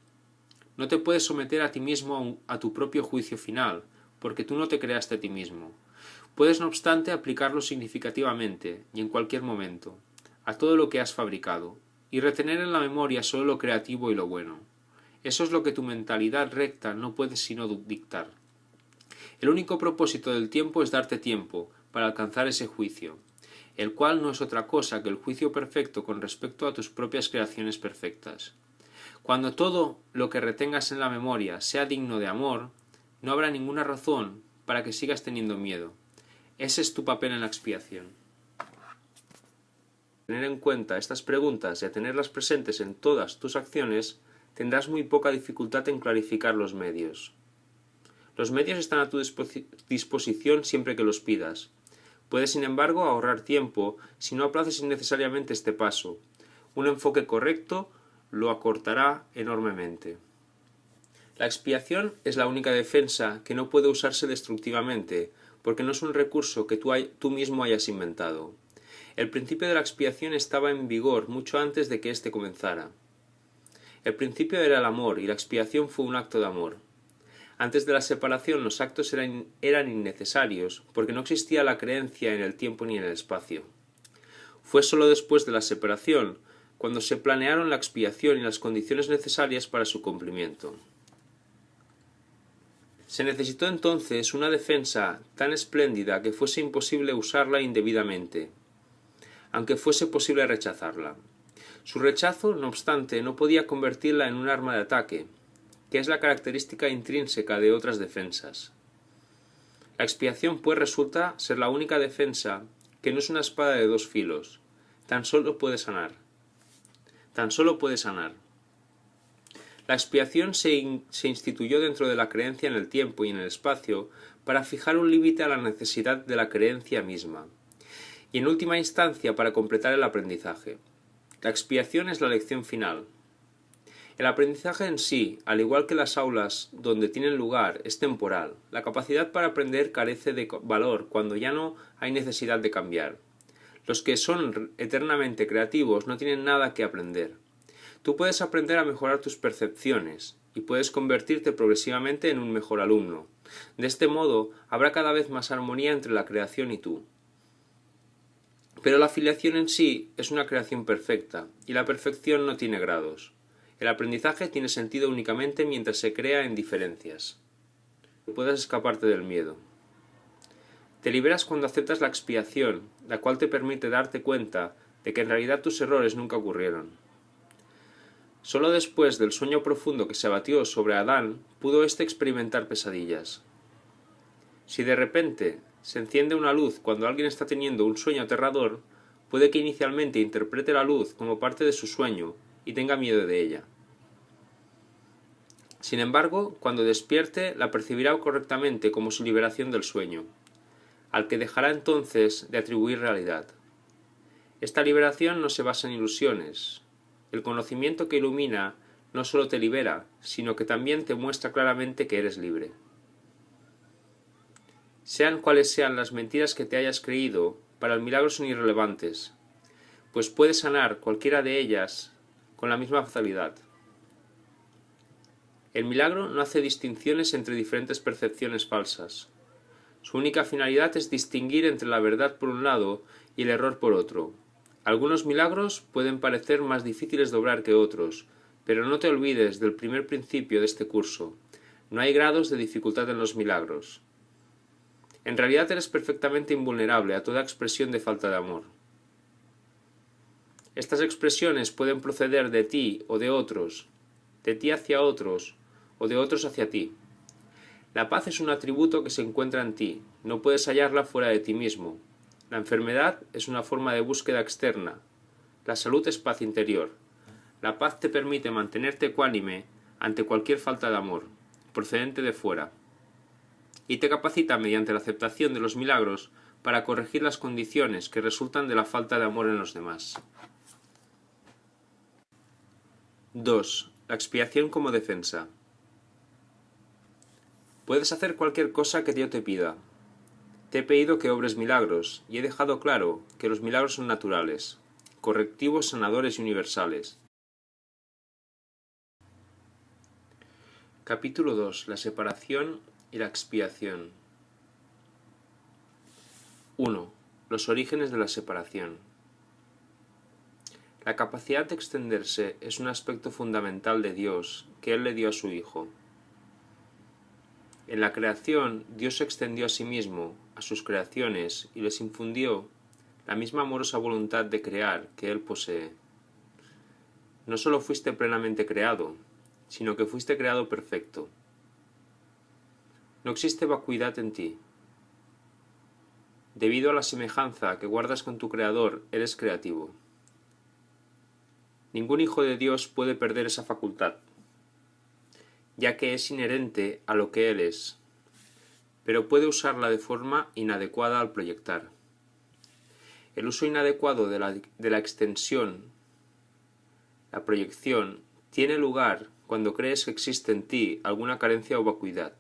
Speaker 1: No te puedes someter a ti mismo a tu propio juicio final, porque tú no te creaste a ti mismo. Puedes, no obstante, aplicarlo significativamente, y en cualquier momento, a todo lo que has fabricado, y retener en la memoria solo lo creativo y lo bueno. Eso es lo que tu mentalidad recta no puede sino dictar. El único propósito del tiempo es darte tiempo para alcanzar ese juicio, el cual no es otra cosa que el juicio perfecto con respecto a tus propias creaciones perfectas. Cuando todo lo que retengas en la memoria sea digno de amor, no habrá ninguna razón para que sigas teniendo miedo. Ese es tu papel en la expiación. Tener en cuenta estas preguntas y a tenerlas presentes en todas tus acciones, tendrás muy poca dificultad en clarificar los medios. Los medios están a tu disposición siempre que los pidas. Puedes, sin embargo, ahorrar tiempo si no aplaces innecesariamente este paso. Un enfoque correcto lo acortará enormemente. La expiación es la única defensa que no puede usarse destructivamente, porque no es un recurso que tú mismo hayas inventado. El principio de la expiación estaba en vigor mucho antes de que éste comenzara. El principio era el amor, y la expiación fue un acto de amor. Antes de la separación los actos eran innecesarios, porque no existía la creencia en el tiempo ni en el espacio. Fue sólo después de la separación cuando se planearon la expiación y las condiciones necesarias para su cumplimiento. Se necesitó entonces una defensa tan espléndida que fuese imposible usarla indebidamente, aunque fuese posible rechazarla. Su rechazo, no obstante, no podía convertirla en un arma de ataque, que es la característica intrínseca de otras defensas. La expiación, pues, resulta ser la única defensa que no es una espada de dos filos, tan solo puede sanar. Tan solo puede sanar. La expiación se instituyó dentro de la creencia en el tiempo y en el espacio para fijar un límite a la necesidad de la creencia misma, y en última instancia para completar el aprendizaje. La expiación es la lección final. El aprendizaje en sí, al igual que las aulas donde tienen lugar, es temporal. La capacidad para aprender carece de valor cuando ya no hay necesidad de cambiar. Los que son eternamente creativos no tienen nada que aprender. Tú puedes aprender a mejorar tus percepciones y puedes convertirte progresivamente en un mejor alumno. De este modo, habrá cada vez más armonía entre la creación y tú. Pero la filiación en sí es una creación perfecta, y la perfección no tiene grados. El aprendizaje tiene sentido únicamente mientras se crea en diferencias. Puedes escaparte del miedo. Te liberas cuando aceptas la expiación, la cual te permite darte cuenta de que en realidad tus errores nunca ocurrieron. Solo después del sueño profundo que se abatió sobre Adán, pudo éste experimentar pesadillas. Si de repente se enciende una luz cuando alguien está teniendo un sueño aterrador, puede que inicialmente interprete la luz como parte de su sueño y tenga miedo de ella. Sin embargo, cuando despierte, la percibirá correctamente como su liberación del sueño, al que dejará entonces de atribuir realidad. Esta liberación no se basa en ilusiones. El conocimiento que ilumina no solo te libera, sino que también te muestra claramente que eres libre. Sean cuales sean las mentiras que te hayas creído, para el milagro son irrelevantes, pues puedes sanar cualquiera de ellas con la misma facilidad. El milagro no hace distinciones entre diferentes percepciones falsas. Su única finalidad es distinguir entre la verdad por un lado y el error por otro. Algunos milagros pueden parecer más difíciles de obrar que otros, pero no te olvides del primer principio de este curso. No hay grados de dificultad en los milagros. En realidad eres perfectamente invulnerable a toda expresión de falta de amor. Estas expresiones pueden proceder de ti o de otros, de ti hacia otros o de otros hacia ti. La paz es un atributo que se encuentra en ti, no puedes hallarla fuera de ti mismo. La enfermedad es una forma de búsqueda externa. La salud es paz interior. La paz te permite mantenerte ecuánime ante cualquier falta de amor, procedente de fuera, y te capacita mediante la aceptación de los milagros para corregir las condiciones que resultan de la falta de amor en los demás. 2. La expiación como defensa. Puedes hacer cualquier cosa que Dios te pida. Te he pedido que obres milagros, y he dejado claro que los milagros son naturales, correctivos, sanadores y universales. Capítulo 2. La separación y la expiación. 1. Los orígenes de la separación. La capacidad de extenderse es un aspecto fundamental de Dios que Él le dio a su Hijo. En la creación, Dios se extendió a sí mismo, a sus creaciones, y les infundió la misma amorosa voluntad de crear que Él posee. No solo fuiste plenamente creado, sino que fuiste creado perfecto. No existe vacuidad en ti. Debido a la semejanza que guardas con tu Creador, eres creativo. Ningún hijo de Dios puede perder esa facultad, ya que es inherente a lo que Él es, pero puede usarla de forma inadecuada al proyectar. El uso inadecuado de la extensión, la proyección, tiene lugar cuando crees que existe en ti alguna carencia o vacuidad,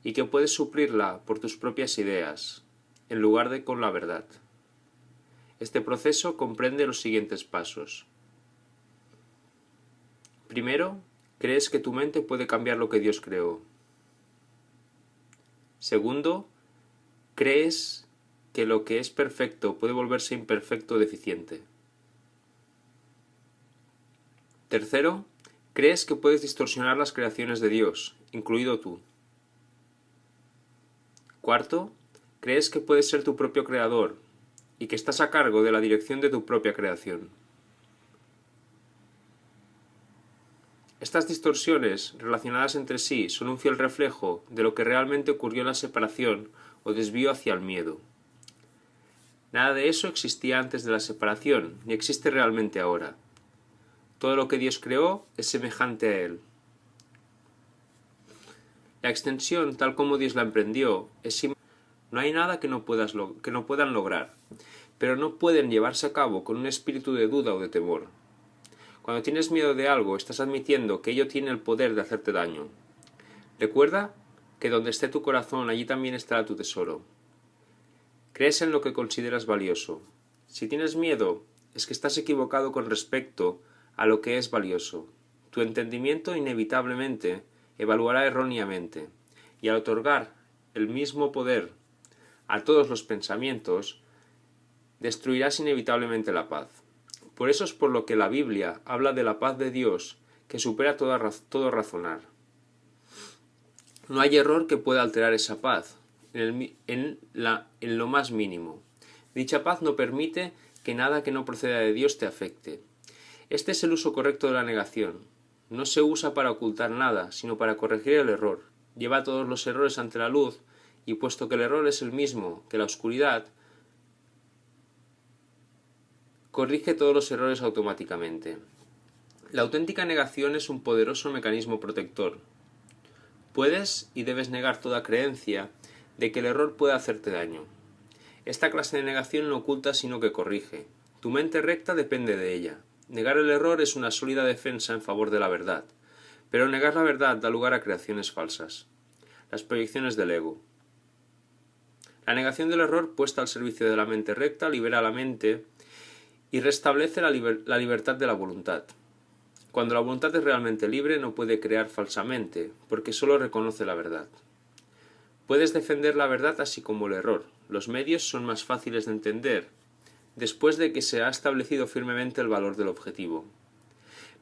Speaker 1: y que puedes suplirla por tus propias ideas, en lugar de con la verdad. Este proceso comprende los siguientes pasos. Primero, crees que tu mente puede cambiar lo que Dios creó. Segundo, crees que lo que es perfecto puede volverse imperfecto o deficiente. Tercero, crees que puedes distorsionar las creaciones de Dios, incluido tú. Cuarto, crees que puedes ser tu propio creador y que estás a cargo de la dirección de tu propia creación. Estas distorsiones relacionadas entre sí son un fiel reflejo de lo que realmente ocurrió en la separación o desvío hacia el miedo. Nada de eso existía antes de la separación, ni existe realmente ahora. Todo lo que Dios creó es semejante a Él. La extensión, tal como Dios la emprendió, es no hay nada que no puedan lograr, pero no pueden llevarse a cabo con un espíritu de duda o de temor. Cuando tienes miedo de algo, estás admitiendo que ello tiene el poder de hacerte daño. Recuerda que donde esté tu corazón, allí también estará tu tesoro. Crees en lo que consideras valioso. Si tienes miedo, es que estás equivocado con respecto a lo que es valioso. Tu entendimiento inevitablemente evaluará erróneamente, y al otorgar el mismo poder a todos los pensamientos, destruirás inevitablemente la paz. Por eso es por lo que la Biblia habla de la paz de Dios que supera todo razonar. No hay error que pueda alterar esa paz, en lo más mínimo. Dicha paz no permite que nada que no proceda de Dios te afecte. Este es el uso correcto de la negación. No se usa para ocultar nada, sino para corregir el error. Lleva todos los errores ante la luz, y puesto que el error es el mismo que la oscuridad, corrige todos los errores automáticamente. La auténtica negación es un poderoso mecanismo protector. Puedes y debes negar toda creencia de que el error puede hacerte daño. Esta clase de negación no oculta sino que corrige. Tu mente recta depende de ella. Negar el error es una sólida defensa en favor de la verdad, pero negar la verdad da lugar a creaciones falsas. Las proyecciones del ego. La negación del error puesta al servicio de la mente recta libera la mente y restablece la libertad de la voluntad. Cuando la voluntad es realmente libre no puede crear falsamente, porque solo reconoce la verdad. Puedes defender la verdad así como el error. Los medios son más fáciles de entender después de que se ha establecido firmemente el valor del objetivo.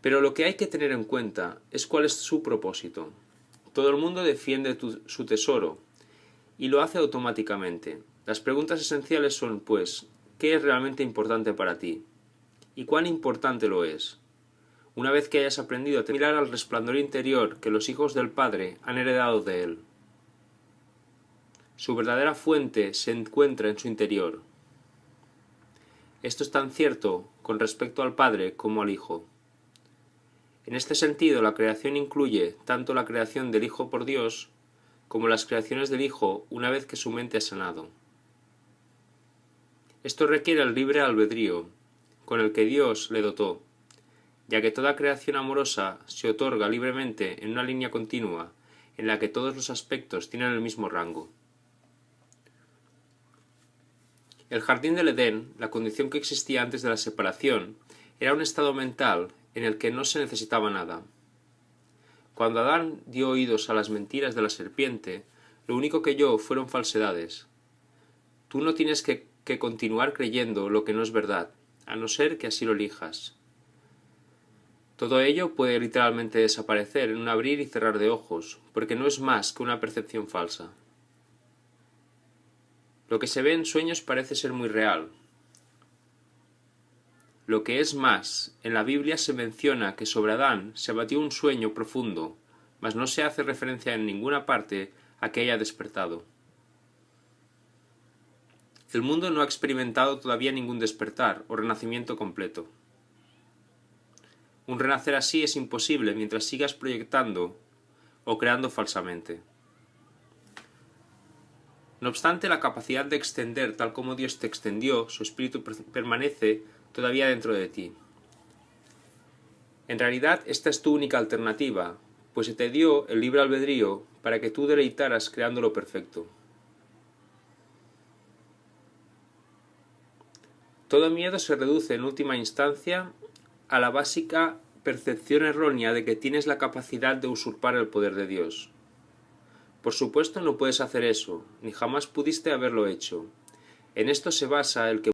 Speaker 1: Pero lo que hay que tener en cuenta es cuál es su propósito. Todo el mundo defiende su tesoro, y lo hace automáticamente. Las preguntas esenciales son, pues, ¿qué es realmente importante para ti? ¿Y cuán importante lo es? Una vez que hayas aprendido a mirar al resplandor interior que los hijos del Padre han heredado de Él. Su verdadera fuente se encuentra en su interior. Esto es tan cierto con respecto al Padre como al Hijo. En este sentido, la creación incluye tanto la creación del Hijo por Dios como las creaciones del Hijo una vez que su mente ha sanado. Esto requiere el libre albedrío, con el que Dios le dotó, ya que toda creación amorosa se otorga libremente en una línea continua en la que todos los aspectos tienen el mismo rango. El jardín del Edén, la condición que existía antes de la separación, era un estado mental en el que no se necesitaba nada. Cuando Adán dio oídos a las mentiras de la serpiente, lo único que oyó fueron falsedades. Tú no tienes que continuar creyendo lo que no es verdad, a no ser que así lo elijas. Todo ello puede literalmente desaparecer en un abrir y cerrar de ojos, porque no es más que una percepción falsa. Lo que se ve en sueños parece ser muy real. Lo que es más, en la Biblia se menciona que sobre Adán se abatió un sueño profundo, mas no se hace referencia en ninguna parte a que haya despertado. El mundo no ha experimentado todavía ningún despertar o renacimiento completo. Un renacer así es imposible mientras sigas proyectando o creando falsamente. No obstante, la capacidad de extender tal como Dios te extendió, su espíritu permanece todavía dentro de ti. En realidad, esta es tu única alternativa, pues se te dio el libre albedrío para que tú deleitaras creando lo perfecto. Todo miedo se reduce en última instancia a la básica percepción errónea de que tienes la capacidad de usurpar el poder de Dios. Por supuesto no puedes hacer eso, ni jamás pudiste haberlo hecho. En esto se basa el que